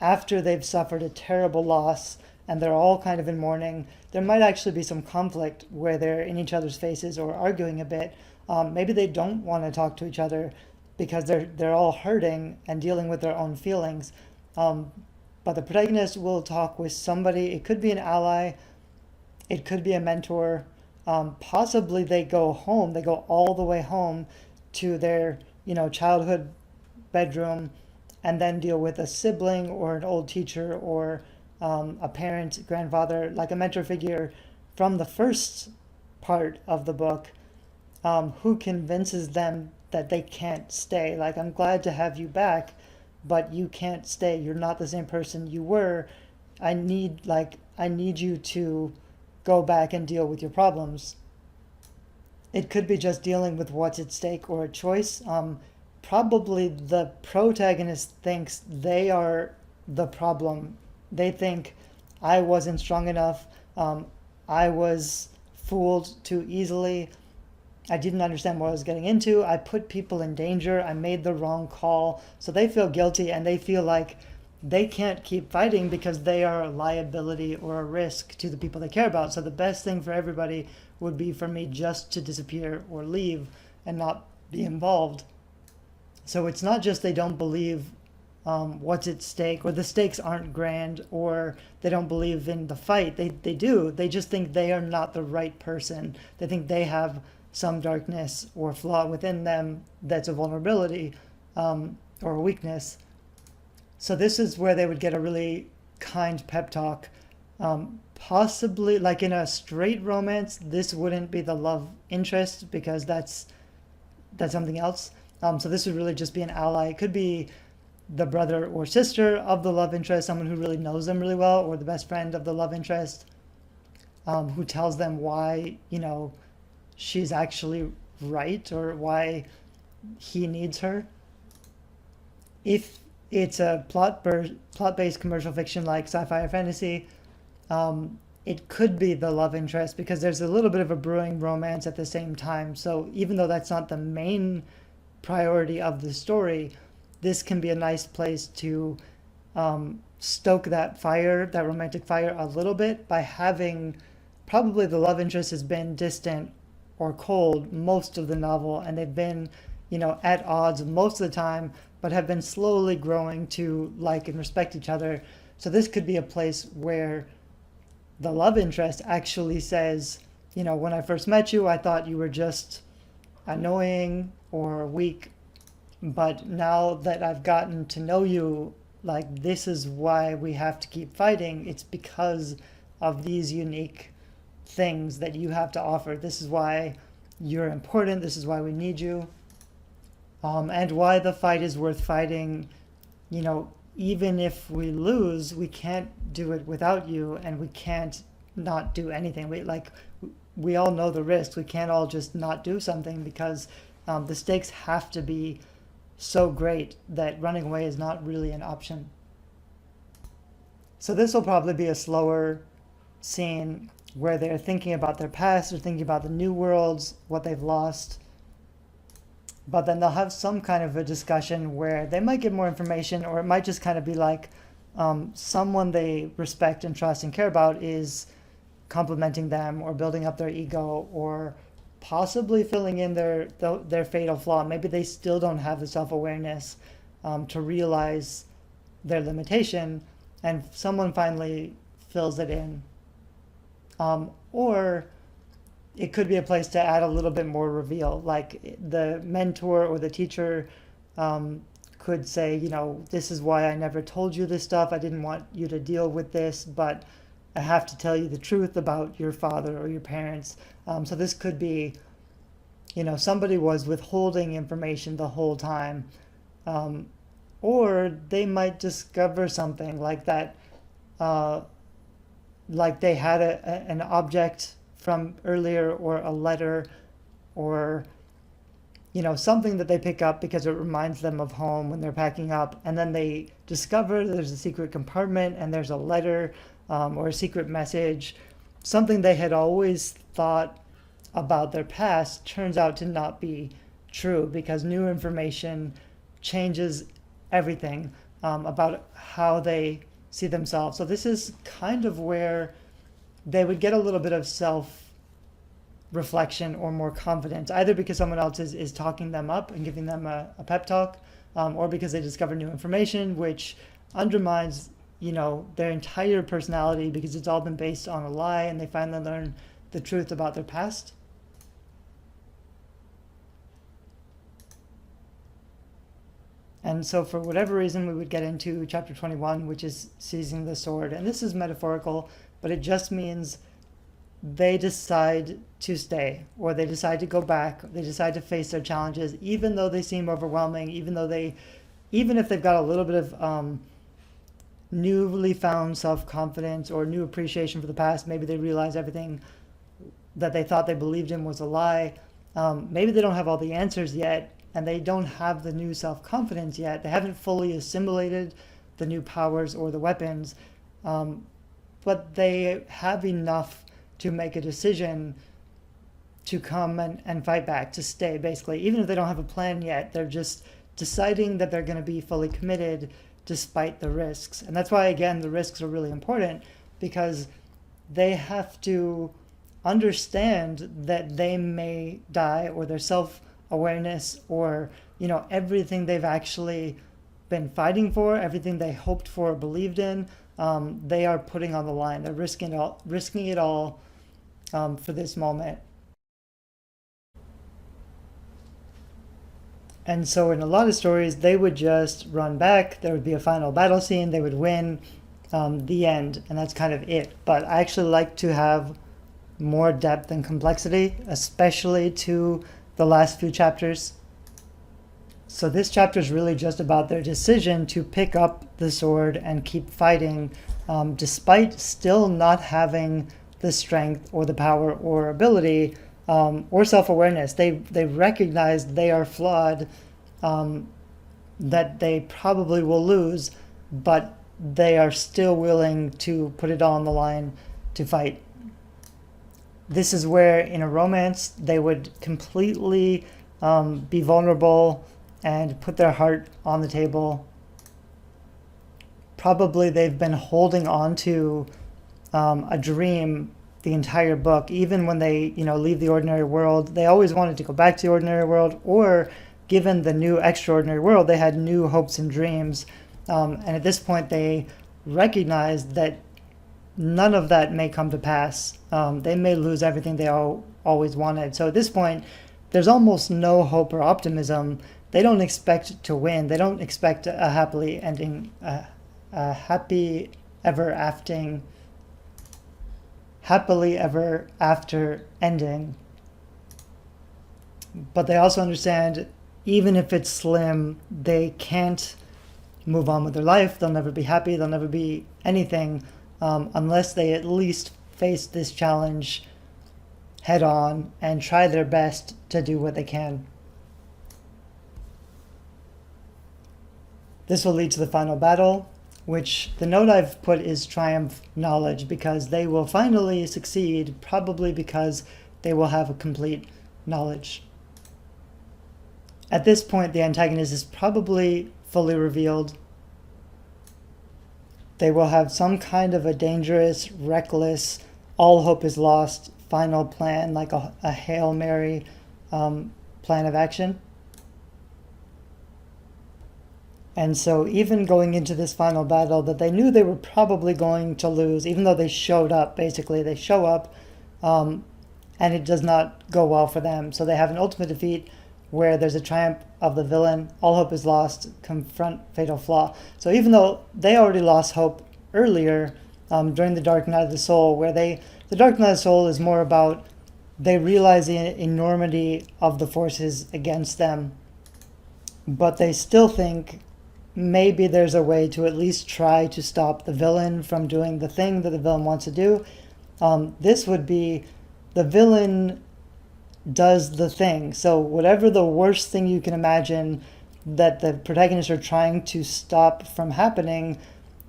after they've suffered a terrible loss and they're all kind of in mourning, there might actually be some conflict where they're in each other's faces or arguing a bit. Maybe they don't want to talk to each other because they're all hurting and dealing with their own feelings. But the protagonist will talk with somebody. It could be an ally. It could be a mentor. Possibly they go home. They go all the way home to their, childhood bedroom and then deal with a sibling or an old teacher or a parent, grandfather, like a mentor figure from the first part of the book, who convinces them that they can't stay. Like, I'm glad to have you back, but you can't stay. You're not the same person you were. I need you to go back and deal with your problems. It could be just dealing with what's at stake or a choice. Probably the protagonist thinks they are the problem. They think, I wasn't strong enough. I was fooled too easily. I didn't understand what I was getting into. I put people in danger. I made the wrong call. So they feel guilty and they feel like they can't keep fighting because they are a liability or a risk to the people they care about. So the best thing for everybody would be for me just to disappear or leave and not be involved. So it's not just they don't believe what's at stake, or the stakes aren't grand, or they don't believe in the fight. They do. They just think they are not the right person. They think they have some darkness or flaw within them that's a vulnerability or a weakness. So this is where they would get a really kind pep talk. Possibly, like in a straight romance, this wouldn't be the love interest because that's something else. So this would really just be an ally. It could be the brother or sister of the love interest, someone who really knows them really well, or the best friend of the love interest, who tells them why, she's actually right or why he needs her. If it's a plot-based commercial fiction like sci-fi or fantasy, it could be the love interest because there's a little bit of a brewing romance at the same time. So even though that's not the main priority of the story, this can be a nice place to stoke that fire, that romantic fire, a little bit by having probably the love interest has been distant or cold most of the novel, and they've been, at odds most of the time, but have been slowly growing to like and respect each other. So this could be a place where the love interest actually says, when I first met you, I thought you were just annoying or weak, but now that I've gotten to know you, like, this is why we have to keep fighting. It's because of these unique things that you have to offer. This is why you're important. This is why we need you. And why the fight is worth fighting. Even if we lose, we can't do it without you, and we can't not do anything. We all know the risks. We can't all just not do something because the stakes have to be so great that running away is not really an option. So this will probably be a slower scene where they're thinking about their past, they're thinking about the new worlds, what they've lost. But then they'll have some kind of a discussion where they might get more information, or it might just kind of be like someone they respect and trust and care about is complimenting them or building up their ego or possibly filling in their fatal flaw. Maybe they still don't have the self-awareness to realize their limitation, and someone finally fills it in. Or it could be a place to add a little bit more reveal, like the mentor or the teacher could say, this is why I never told you this stuff. I didn't want you to deal with this, but I have to tell you the truth about your father or your parents. So this could be, somebody was withholding information the whole time, Or they might discover something like that, like they had an object from earlier, or a letter, or something that they pick up because it reminds them of home when they're packing up, and then they discover there's a secret compartment and there's a letter, or a secret message. Something they had always thought about their past turns out to not be true, because new information changes everything about how they see themselves. So this is kind of where they would get a little bit of self-reflection or more confidence, either because someone else is talking them up and giving them a pep talk, or because they discover new information, which undermines their entire personality, because it's all been based on a lie, and they finally learn the truth about their past. And so for whatever reason, we would get into chapter 21, which is seizing the sword. And this is metaphorical, but it just means they decide to stay, or they decide to go back, they decide to face their challenges, even though they seem overwhelming, even if they've got a little bit of newly found self-confidence or new appreciation for the past. Maybe they realize everything that they thought they believed in was a lie. Maybe they don't have all the answers yet, and they don't have the new self-confidence yet. They haven't fully assimilated the new powers or the weapons, but they have enough to make a decision to come and fight back, to stay, basically. Even if they don't have a plan yet, they're just deciding that they're going to be fully committed despite the risks. And that's why, again, the risks are really important, because they have to understand that they may die, or their self-awareness, or everything they've actually been fighting for, everything they hoped for or believed in, they are putting on the line. They're risking it all for this moment. And so in a lot of stories, they would just run back. There would be a final battle scene. They would win, the end, and that's kind of it. But I actually like to have more depth and complexity, especially to the last few chapters. So this chapter is really just about their decision to pick up the sword and keep fighting, despite still not having the strength or the power or ability, or self-awareness. They recognize they are flawed, that they probably will lose, but they are still willing to put it all on the line to fight. This is where, in a romance, they would completely be vulnerable and put their heart on the table. Probably they've been holding on to a dream the entire book. Even when they leave the ordinary world, they always wanted to go back to the ordinary world, or given the new extraordinary world, they had new hopes and dreams. And at this point, they recognized that none of that may come to pass. They may lose everything they always wanted. So at this point, there's almost no hope or optimism. They don't expect to win. They don't expect a happily ending, a happily ever after ending. But they also understand, even if it's slim, they can't move on with their life. They'll never be happy. They'll never be anything unless they at least face this challenge head on and try their best to do what they can. This will lead to the final battle, which the note I've put is triumph knowledge, because they will finally succeed, probably because they will have a complete knowledge. At this point, the antagonist is probably fully revealed. They will have some kind of a dangerous, reckless, all hope is lost final plan, like a Hail Mary plan of action. And so even going into this final battle that they knew they were probably going to lose, even though they showed up, basically, they show up, and it does not go well for them. So they have an ultimate defeat where there's a triumph of the villain, all hope is lost, confront fatal flaw. So even though they already lost hope earlier, during the Dark Night of the Soul, where the Dark Night of the Soul is more about they realize the enormity of the forces against them. but they still think maybe there's a way to at least try to stop the villain from doing the thing that the villain wants to do. This would be the villain does the thing. So whatever the worst thing you can imagine that the protagonists are trying to stop from happening,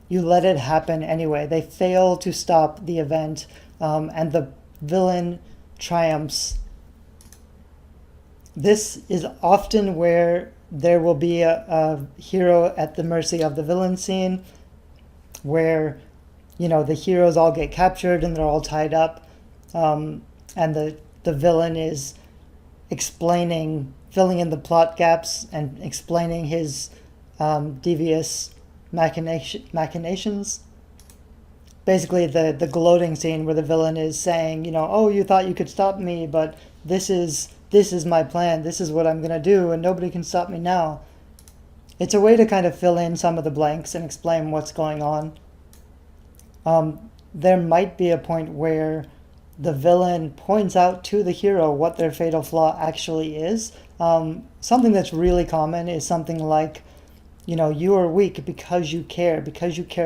you let it happen anyway. They fail to stop the event, and the villain triumphs. This is often where there will be a hero at the mercy of the villain scene, where the heroes all get captured and they're all tied up, and the villain is filling in the plot gaps and explaining his devious machinations. Basically, the gloating scene where the villain is saying, oh, you thought you could stop me, but this is my plan. This is what I'm going to do, and nobody can stop me now. It's a way to kind of fill in some of the blanks and explain what's going on. There might be a point where the villain points out to the hero what their fatal flaw actually is. Something that's really common is something like, you are weak because you care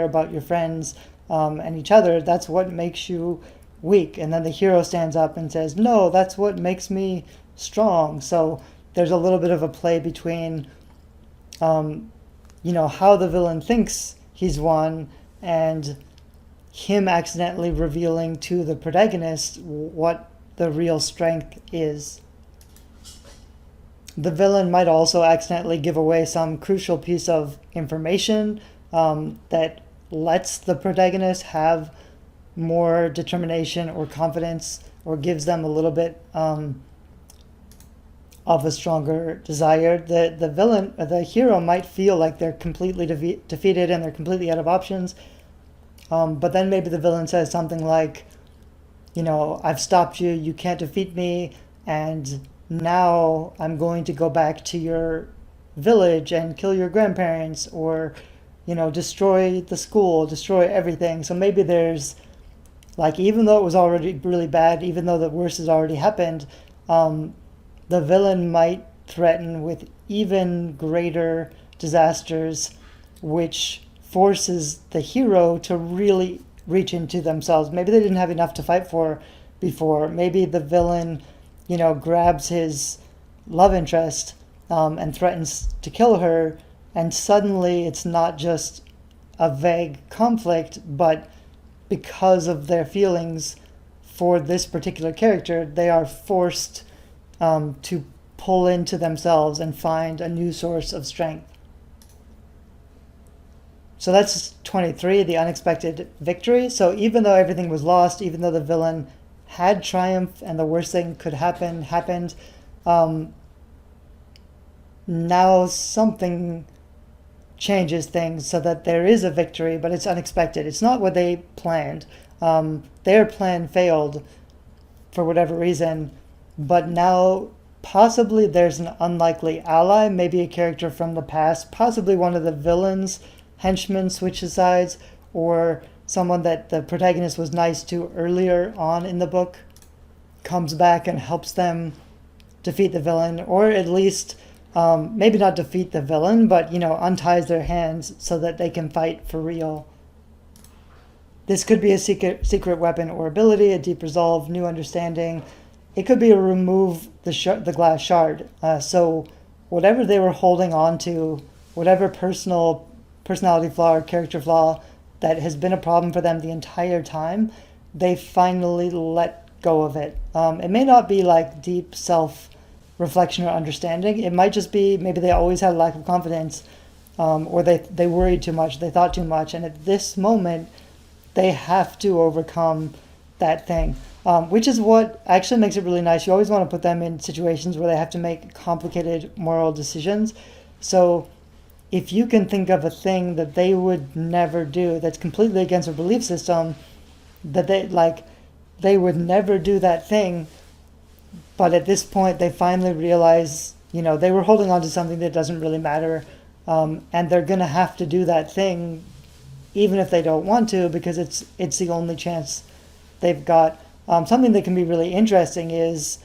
about your friends and each other. That's what makes you weak. And then the hero stands up and says, no, that's what makes me strong. So there's a little bit of a play between, how the villain thinks he's won and him accidentally revealing to the protagonist what the real strength is. The villain might also accidentally give away some crucial piece of information that lets the protagonist have more determination or confidence, or gives them a little bit of a stronger desire. The hero might feel like they're completely defeated and they're completely out of options. But then maybe the villain says something like, I've stopped you, you can't defeat me, and now I'm going to go back to your village and kill your grandparents, or, destroy the school, destroy everything. So maybe there's, even though it was already really bad, even though the worst has already happened, the villain might threaten with even greater disasters, which forces the hero to really reach into themselves. Maybe they didn't have enough to fight for before. Maybe the villain, grabs his love interest and threatens to kill her, and suddenly it's not just a vague conflict, but because of their feelings for this particular character, they are forced to pull into themselves and find a new source of strength. So that's 23, the unexpected victory. So even though everything was lost, even though the villain had triumph and the worst thing could happen happened, now something changes things so that there is a victory, but it's unexpected. It's not what they planned. Their plan failed for whatever reason, but now possibly there's an unlikely ally, maybe a character from the past, possibly one of the villains' henchmen switches sides, or someone that the protagonist was nice to earlier on in the book comes back and helps them defeat the villain, or at least maybe not defeat the villain, but unties their hands so that they can fight for real. This could be a secret weapon or ability, a deep resolve, new understanding. It could be a remove the glass shard. So whatever they were holding on to, whatever personality flaw or character flaw that has been a problem for them the entire time, they finally let go of it. It may not be like deep self-reflection or understanding. It might just be maybe they always had a lack of confidence, or they worried too much, they thought too much, and at this moment they have to overcome that thing, which is what actually makes it really nice. You always want to put them in situations where they have to make complicated moral decisions. So if you can think of a thing that they would never do, that's completely against their belief system, that they would never do that thing, but at this point they finally realize, they were holding on to something that doesn't really matter, and they're going to have to do that thing even if they don't want to, because it's the only chance they've got. Something that can be really interesting is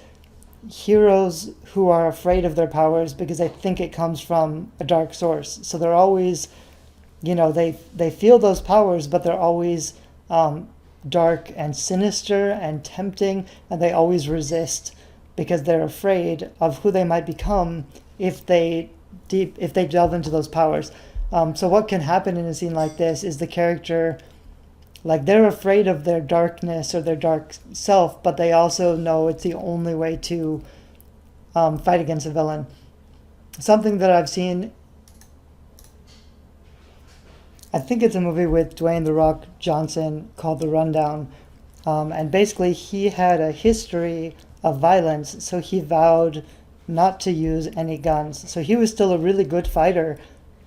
heroes who are afraid of their powers because they think it comes from a dark source. So they're always, they feel those powers, but they're always dark and sinister and tempting, and they always resist because they're afraid of who they might become if they delve into those powers. So what can happen in a scene like this is the character, like, they're afraid of their darkness or their dark self, but they also know it's the only way to fight against a villain. Something that I've seen, I think it's a movie with Dwayne "The Rock" Johnson called The Rundown. And basically he had a history of violence, so he vowed not to use any guns. So he was still a really good fighter,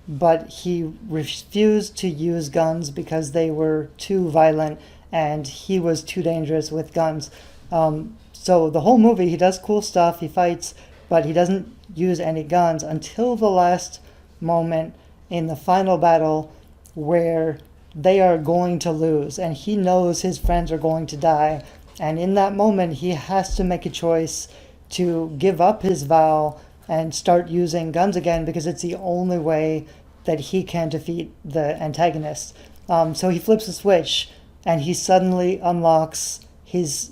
but he refused to use guns because they were too violent and he was too dangerous with guns. So the whole movie, he does cool stuff, he fights, but he doesn't use any guns until the last moment in the final battle where they are going to lose and he knows his friends are going to die. And in that moment, he has to make a choice to give up his vow and start using guns again because it's the only way that he can defeat the antagonist. So he flips a switch and he suddenly unlocks his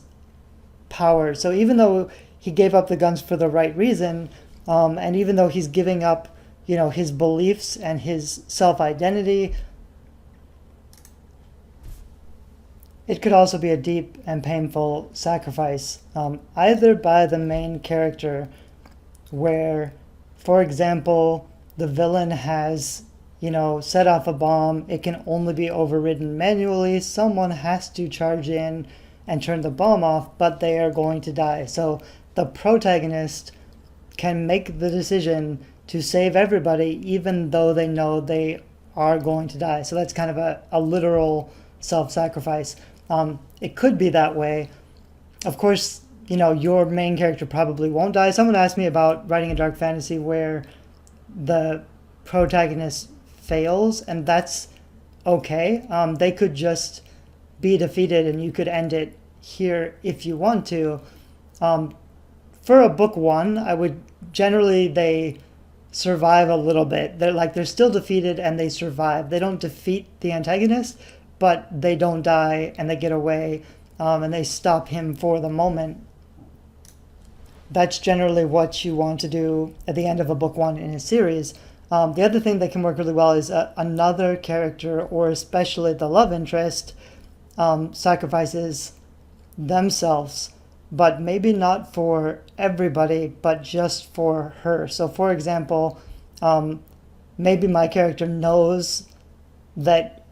power. So even though he gave up the guns for the right reason, and even though he's giving up, his beliefs and his self-identity, it could also be a deep and painful sacrifice, either by the main character, where, for example, the villain has, set off a bomb. It can only be overridden manually. Someone has to charge in and turn the bomb off, but they are going to die. So the protagonist can make the decision to save everybody, even though they know they are going to die. So that's kind of a literal self-sacrifice. It could be that way. Of course, your main character probably won't die. Someone asked me about writing a dark fantasy where the protagonist fails, and that's okay. They could just be defeated and you could end it here if you want to. For a book one, I would generally, they survive a little bit. They're still defeated and they survive. They don't defeat the antagonist, but they don't die and they get away, and they stop him for the moment. That's generally what you want to do at the end of a book one in a series. The other thing that can work really well is another character, or especially the love interest, sacrifices themselves, but maybe not for everybody, but just for her. So for example, maybe my character knows that,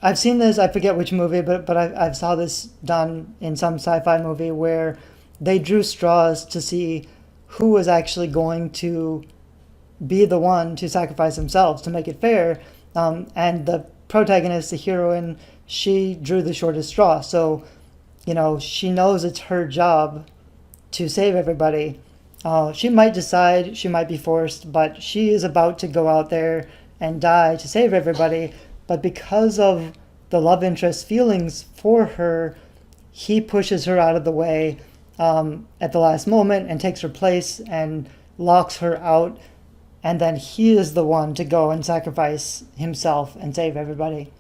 I've seen this, I forget which movie, but I saw this done in some sci-fi movie where they drew straws to see who was actually going to be the one to sacrifice themselves to make it fair. And the protagonist, the heroine, she drew the shortest straw. So, she knows it's her job to save everybody. She might decide, she might be forced, but she is about to go out there and die to save everybody. But because of the love interest's feelings for her, he pushes her out of the way at the last moment and takes her place and locks her out. And then he is the one to go and sacrifice himself and save everybody.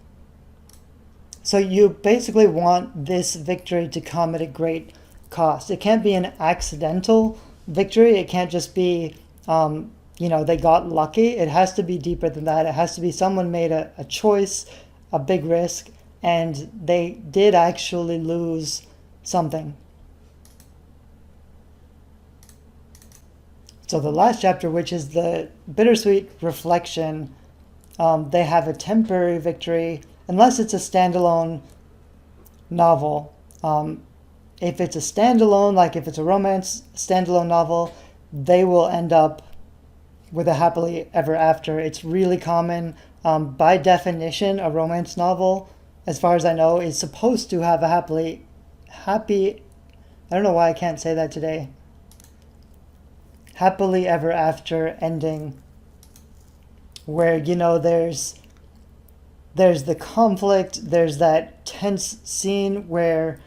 So you basically want this victory to come at a great cost. It can't be an accidental victory. It can't just be, they got lucky. It has to be deeper than that. It has to be someone made a choice, a big risk, and they did actually lose something. So the last chapter, which is the bittersweet reflection, they have a temporary victory, unless it's a standalone novel. If it's a standalone, like if it's a romance standalone novel, they will end up with a happily ever after. It's really common. By definition, a romance novel, as far as I know, is supposed to have a happy, I don't know why I can't say that today, happily ever after ending, where, there's the conflict, there's that tense scene where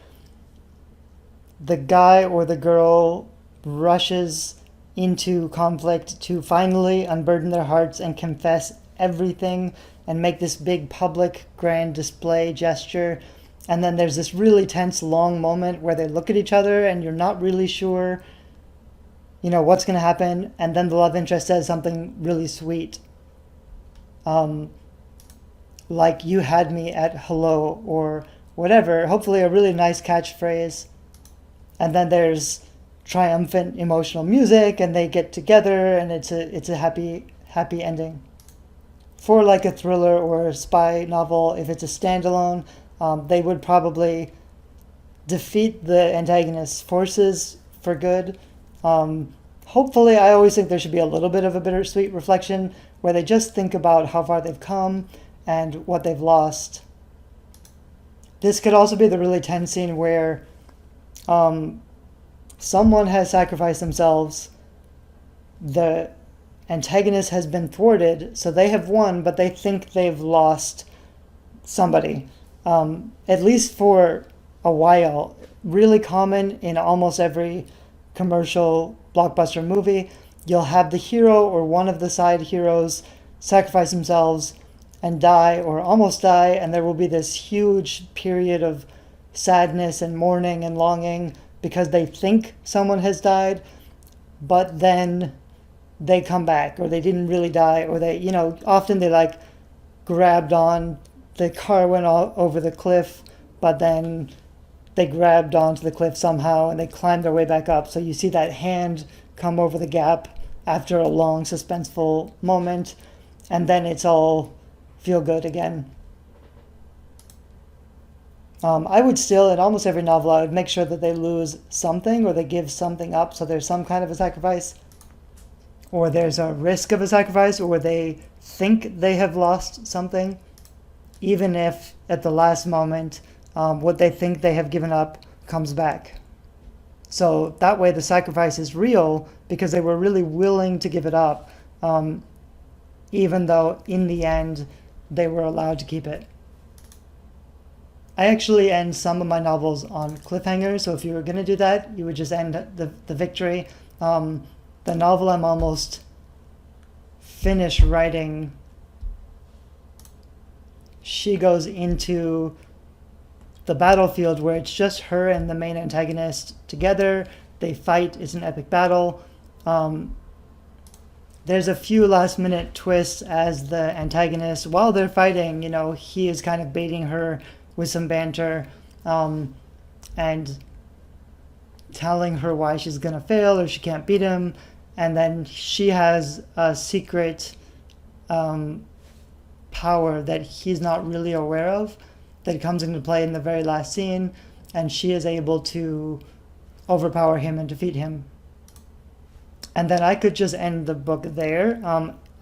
the guy or the girl rushes into conflict to finally unburden their hearts and confess everything and make this big public grand display gesture. And then there's this really tense long moment where they look at each other and you're not really sure, what's going to happen. And then the love interest says something really sweet. Like, "You had me at hello," or whatever. Hopefully a really nice catchphrase. And then there's triumphant emotional music and they get together and it's a happy ending. For like a thriller or a spy novel, if it's a standalone, they would probably defeat the antagonist's forces for good. Hopefully, I always think there should be a little bit of a bittersweet reflection where they just think about how far they've come and what they've lost. This could also be the really tense scene where someone has sacrificed themselves, the antagonist has been thwarted, so they have won, but they think they've lost somebody. At least for a while. Really common in almost every commercial blockbuster movie. You'll have the hero or one of the side heroes sacrifice themselves and die or almost die, and there will be this huge period of sadness and mourning and longing because they think someone has died, but then they come back, or they didn't really die, or they, often they like grabbed on, the car went all over the cliff, but then they grabbed onto the cliff somehow and they climbed their way back up. So you see that hand come over the gap after a long suspenseful moment, and then it's all feel good again. I would still, in almost every novel, I would make sure that they lose something or they give something up. So there's some kind of a sacrifice, or there's a risk of a sacrifice, or they think they have lost something, even if at the last moment what they think they have given up comes back. So that way the sacrifice is real because they were really willing to give it up, even though in the end they were allowed to keep it. I actually end some of my novels on cliffhangers, so if you were going to do that, you would just end the victory. The novel I'm almost finished writing, she goes into the battlefield where it's just her and the main antagonist together. They fight. It's an epic battle. There's a few last minute twists as the antagonist, while they're fighting, he is kind of baiting her with some banter and telling her why she's going to fail or she can't beat him. And then she has a secret power that he's not really aware of that comes into play in the very last scene, and she is able to overpower him and defeat him. And then I could just end the book there.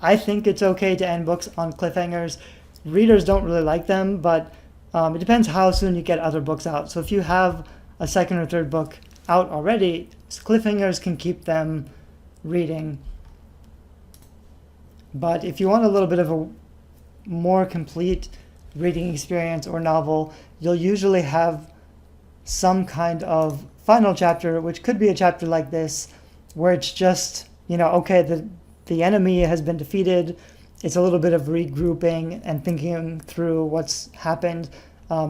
I think it's okay to end books on cliffhangers. Readers don't really like them, but it depends how soon you get other books out. So if you have a second or third book out already, cliffhangers can keep them reading. But if you want a little bit of a more complete reading experience or novel, you'll usually have some kind of final chapter, which could be a chapter like this, where it's just, okay, the enemy has been defeated. It's a little bit of regrouping and thinking through what's happened.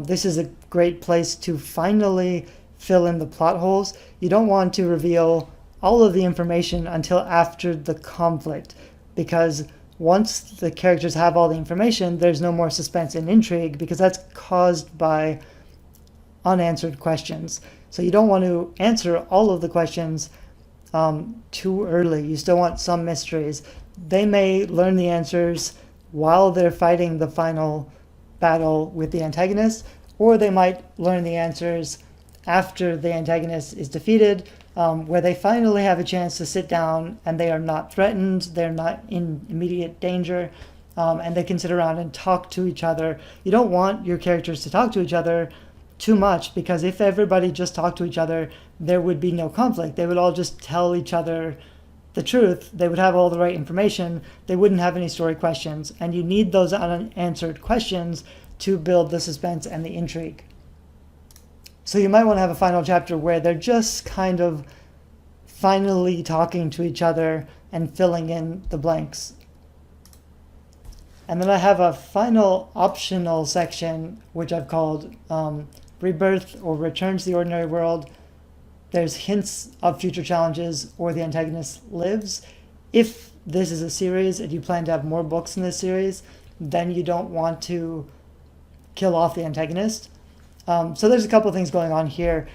This is a great place to finally fill in the plot holes. You don't want to reveal all of the information until after the conflict, because once the characters have all the information, there's no more suspense and intrigue, because that's caused by unanswered questions. So you don't want to answer all of the questions too early. You still want some mysteries. They may learn the answers while they're fighting the final battle with the antagonist, or they might learn the answers after the antagonist is defeated, where they finally have a chance to sit down and they are not threatened, they're not in immediate danger, and they can sit around and talk to each other. You don't want your characters to talk to each other too much, because if everybody just talked to each other, there would be no conflict. They would all just tell each other the truth. They would have all the right information. They wouldn't have any story questions. And you need those unanswered questions to build the suspense and the intrigue. So you might want to have a final chapter where they're just kind of finally talking to each other and filling in the blanks. And then I have a final optional section, which I've called Rebirth or Return to the Ordinary World. There's hints of future challenges, or the antagonist lives. If this is a series and you plan to have more books in this series, then you don't want to kill off the antagonist. So there's a couple of things going on here.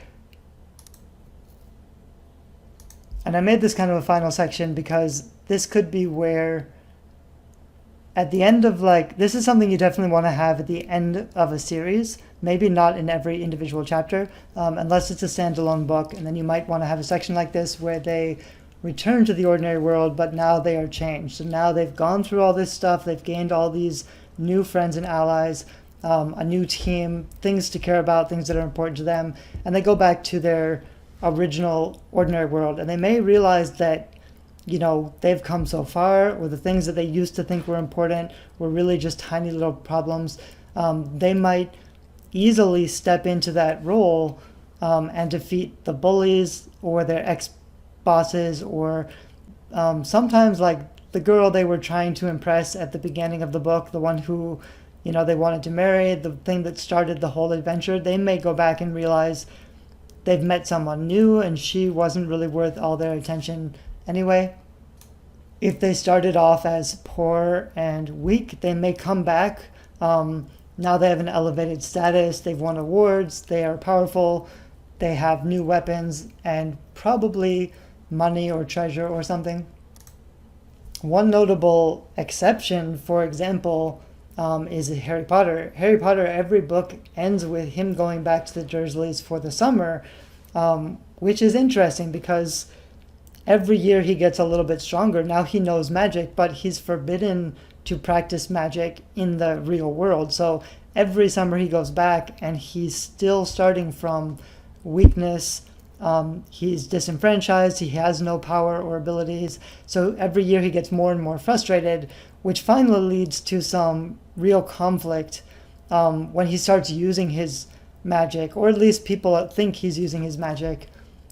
And I made this kind of a final section because this could be where at the end of this is something you definitely want to have at the end of a series, maybe not in every individual chapter, unless it's a standalone book. And then you might want to have a section like this where they return to the ordinary world, but now they are changed. So now they've gone through all this stuff, they've gained all these new friends and allies, a new team, things to care about, things that are important to them, and they go back to their original ordinary world. And they may realize that they've come so far, or the things that they used to think were important were really just tiny little problems. They might easily step into that role and defeat the bullies or their ex-bosses, or sometimes the girl they were trying to impress at the beginning of the book, the one who they wanted to marry, the thing that started the whole adventure. They may go back and realize they've met someone new and she wasn't really worth all their attention anyway. If they started off as poor and weak, they may come back. Now they have an elevated status, they've won awards, they are powerful, they have new weapons, and probably money or treasure or something. One notable exception, for example, is Harry Potter. Harry Potter, every book ends with him going back to the Dursleys for the summer, which is interesting because every year he gets a little bit stronger. Now he knows magic, but he's forbidden to practice magic in the real world. So every summer he goes back and he's still starting from weakness. He's disenfranchised. He has no power or abilities. So every year he gets more and more frustrated, which finally leads to some real conflict when he starts using his magic, or at least people think he's using his magic,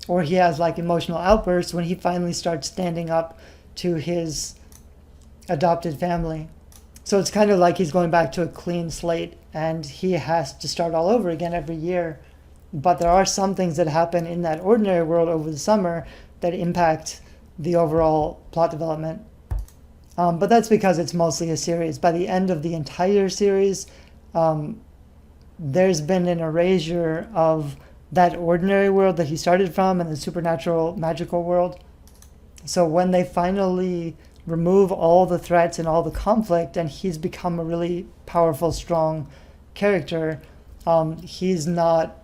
or he has emotional outbursts when he finally starts standing up to his adopted family. So it's kind of like he's going back to a clean slate and he has to start all over again every year. But there are some things that happen in that ordinary world over the summer that impact the overall plot development. But that's because it's mostly a series. By the end of the entire series, there's been an erasure of that ordinary world that he started from and the supernatural magical world. So when they finally remove all the threats and all the conflict and he's become a really powerful, strong character, he's not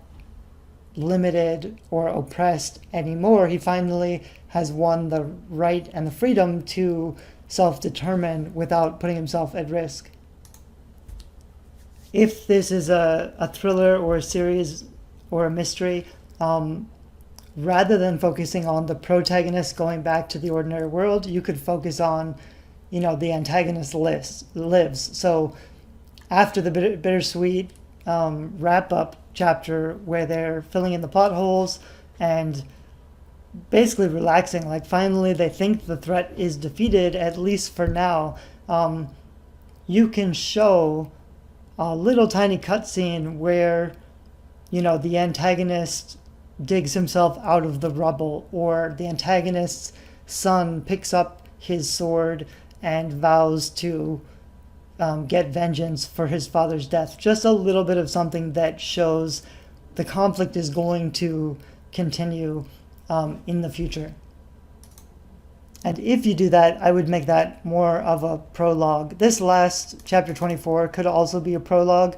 limited or oppressed anymore. He finally has won the right and the freedom to self-determine without putting himself at risk. If this is a thriller or a series or a mystery, rather than focusing on the protagonist going back to the ordinary world, you could focus on, the antagonist lives. So after the bittersweet wrap-up chapter where they're filling in the plot holes and basically relaxing, finally they think the threat is defeated, at least for now, you can show a little tiny cutscene where the antagonist digs himself out of the rubble, or the antagonist's son picks up his sword and vows to get vengeance for his father's death. Just a little bit of something that shows the conflict is going to continue in the future. And if you do that, I would make that more of a prologue. This last chapter 24 could also be a prologue,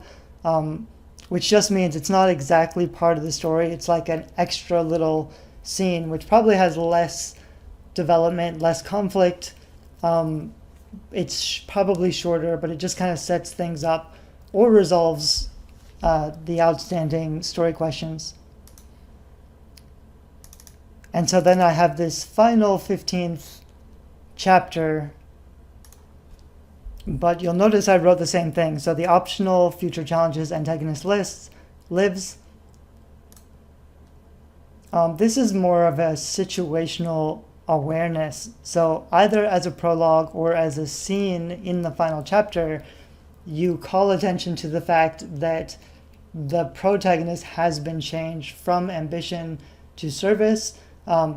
which just means it's not exactly part of the story. It's like an extra little scene, which probably has less development, less conflict. It's probably shorter, but it just kind of sets things up or resolves the outstanding story questions. And so then I have this final 15th chapter, but you'll notice I wrote the same thing. So the optional future challenges antagonist lives. This is more of a situational awareness. So either as a prologue or as a scene in the final chapter, you call attention to the fact that the protagonist has been changed from ambition to service.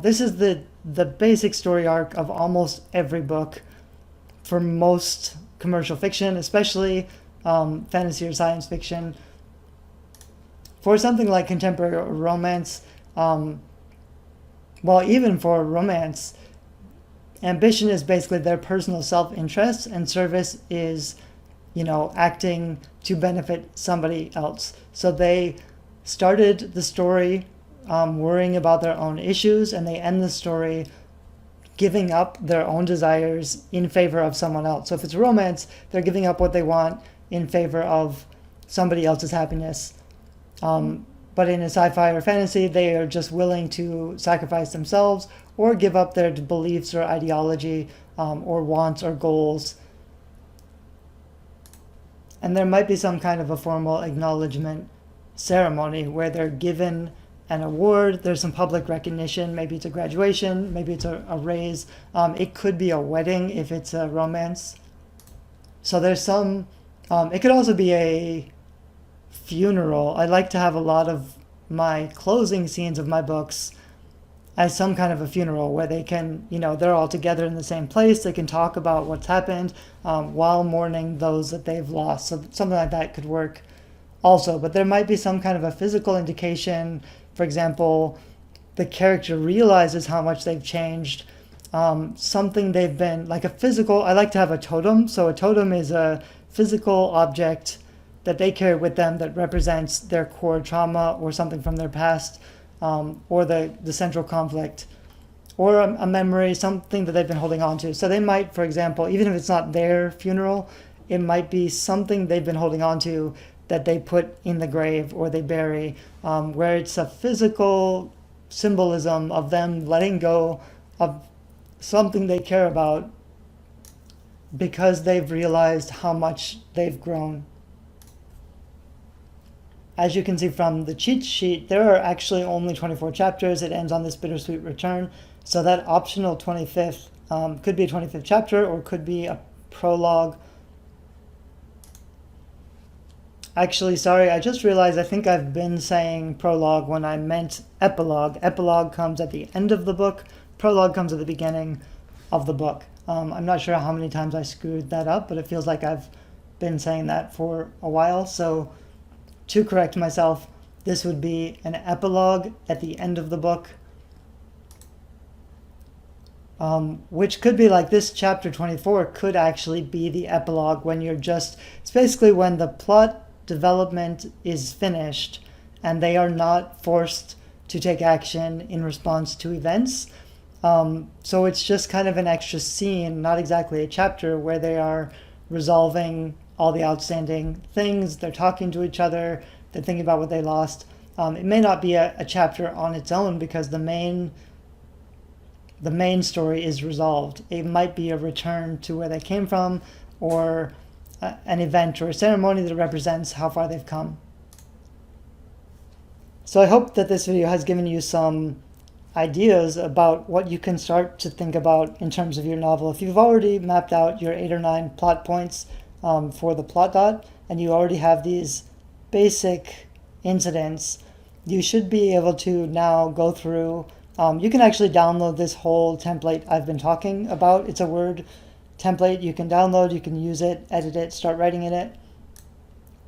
This is the basic story arc of almost every book for most commercial fiction, especially fantasy or science fiction. For something like contemporary romance, well, even for romance, ambition is basically their personal self-interest, and service is, acting to benefit somebody else. So they started the story worrying about their own issues, and they end the story giving up their own desires in favor of someone else. So if it's romance, they're giving up what they want in favor of somebody else's happiness. But in a sci-fi or fantasy, they are just willing to sacrifice themselves or give up their beliefs or ideology or wants or goals. And there might be some kind of a formal acknowledgement ceremony where they're given an award, there's some public recognition, maybe it's a graduation, maybe it's a raise. It could be a wedding if it's a romance. So there's some, it could also be a funeral. I like to have a lot of my closing scenes of my books as some kind of a funeral where they can, they're all together in the same place. They can talk about what's happened while mourning those that they've lost. So something like that could work also. But there might be some kind of a physical indication. For example, the character realizes how much they've changed. Something they've been, like a physical, I like to have a totem. So a totem is a physical object that they carry with them that represents their core trauma or something from their past, or the central conflict, or a memory, something that they've been holding on to. So they might, for example, even if it's not their funeral, it might be something they've been holding on to that they put in the grave or they bury, where it's a physical symbolism of them letting go of something they care about because they've realized how much they've grown. As you can see from the cheat sheet, there are actually only 24 chapters. It ends on this bittersweet return. So that optional 25th could be a 25th chapter or could be a prologue. Actually, sorry, I just realized I think I've been saying prologue when I meant epilogue. Epilogue comes at the end of the book. Prologue comes at the beginning of the book. I'm not sure how many times I screwed that up, but it feels like I've been saying that for a while. So to correct myself, this would be an epilogue at the end of the book, which could be like this chapter 24 could actually be the epilogue when it's basically when the plot development is finished and they are not forced to take action in response to events. So it's just kind of an extra scene, not exactly a chapter, where they are resolving all the outstanding things. They're talking to each other. They're thinking about what they lost. It may not be a chapter on its own because the main story is resolved. It might be a return to where they came from, or an event or a ceremony that represents how far they've come. So I hope that this video has given you some ideas about what you can start to think about in terms of your novel. If you've already mapped out your 8 or 9 plot points for the plot dot, and you already have these basic incidents, you should be able to now go through. You can actually download this whole template I've been talking about. It's a Word template you can download, you can use it, edit it, start writing in it.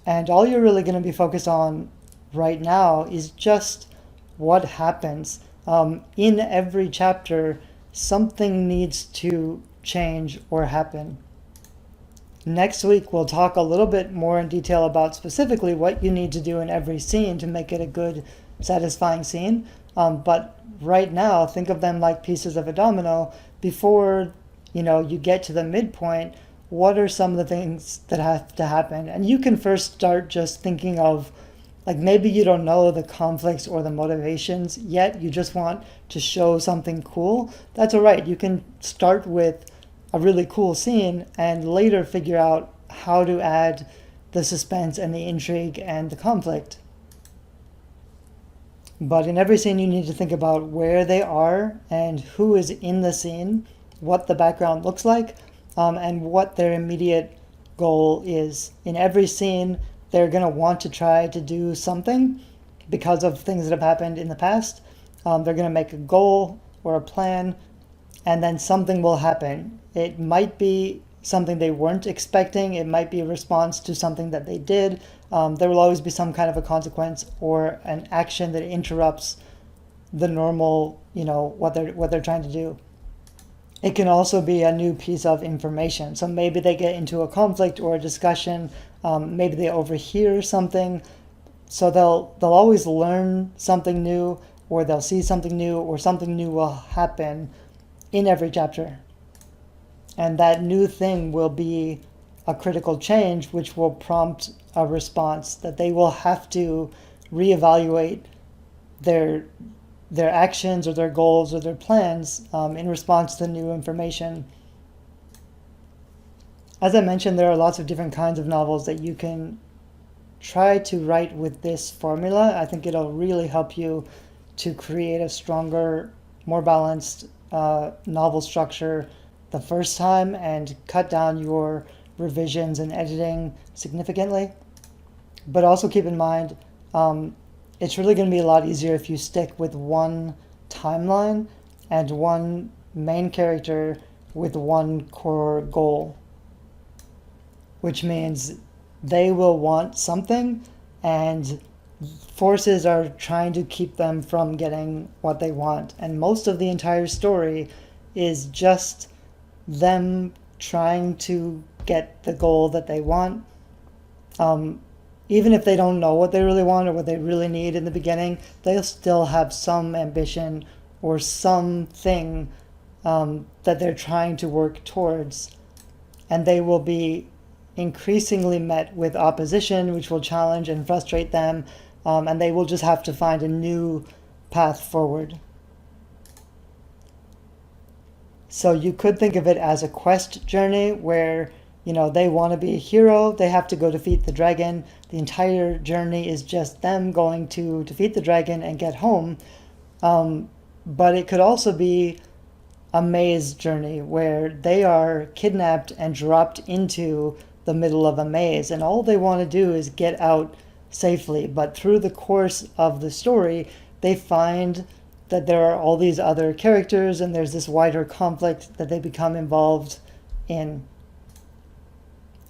And all you're really going to be focused on right now is just what happens. In every chapter, something needs to change or happen. Next week, we'll talk a little bit more in detail about specifically what you need to do in every scene to make it a good, satisfying scene. But right now, think of them like pieces of a domino. Before you get to the midpoint, what are some of the things that have to happen? And you can first start just thinking of, like, maybe you don't know the conflicts or the motivations yet. You just want to show something cool. That's all right. You can start with a really cool scene and later figure out how to add the suspense and the intrigue and the conflict. But in every scene, you need to think about where they are and who is in the scene, what the background looks like, and what their immediate goal is. In every scene, they're going to want to try to do something because of things that have happened in the past. They're going to make a goal or a plan, and then something will happen. It might be something they weren't expecting. It might be a response to something that they did. There will always be some kind of a consequence or an action that interrupts the normal, what they're trying to do. It can also be a new piece of information. So maybe they get into a conflict or a discussion. Maybe they overhear something. So they'll always learn something new, or they'll see something new, or something new will happen in every chapter. And that new thing will be a critical change, which will prompt a response that they will have to reevaluate their actions or their goals or their plans in response to new information. As I mentioned, there are lots of different kinds of novels that you can try to write with this formula. I think it'll really help you to create a stronger, more balanced novel structure the first time and cut down your revisions and editing significantly. But also keep in mind, it's really going to be a lot easier if you stick with one timeline and one main character with one core goal, which means they will want something and forces are trying to keep them from getting what they want. And most of the entire story is just them trying to get the goal that they want. Even if they don't know what they really want or what they really need in the beginning, they'll still have some ambition or something that they're trying to work towards. And they will be increasingly met with opposition, which will challenge and frustrate them, and they will just have to find a new path forward. So you could think of it as a quest journey where, they want to be a hero, they have to go defeat the dragon. The entire journey is just them going to defeat the dragon and get home. But it could also be a maze journey where they are kidnapped and dropped into the middle of a maze, and all they want to do is get out safely. But through the course of the story, they find that there are all these other characters and there's this wider conflict that they become involved in.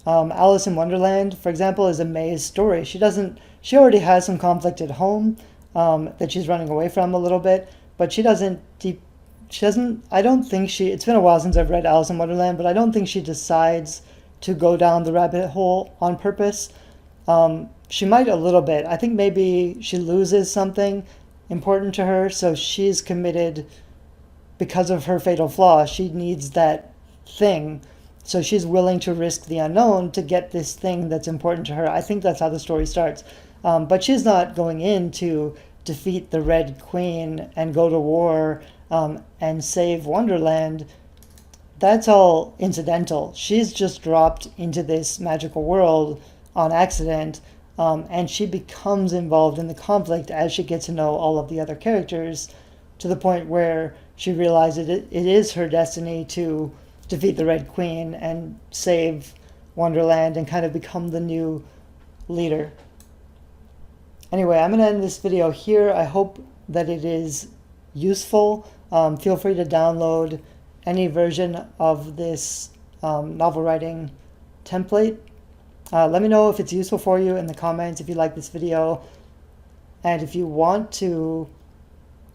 Alice in Wonderland, for example, is a maze story. She already has some conflict at home that she's running away from a little bit, but I don't think it's been a while since I've read Alice in Wonderland, but I don't think she decides to go down the rabbit hole on purpose. She might a little bit. I think maybe she loses something important to her, so she's committed because of her fatal flaw. She needs that thing, so she's willing to risk the unknown to get this thing that's important to her. I think that's how the story starts. But she's not going in to defeat the Red Queen and go to war and save Wonderland. That's all incidental. She's just dropped into this magical world on accident, and she becomes involved in the conflict as she gets to know all of the other characters, to the point where she realizes it is her destiny to defeat the Red Queen and save Wonderland and kind of become the new leader. Anyway, I'm going to end this video here. I hope that it is useful. Feel free to download any version of this novel writing template. Let me know if it's useful for you in the comments, if you like this video. And if you want to,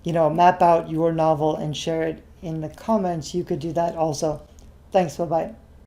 map out your novel and share it in the comments, you could do that also. Thanks, bye-bye.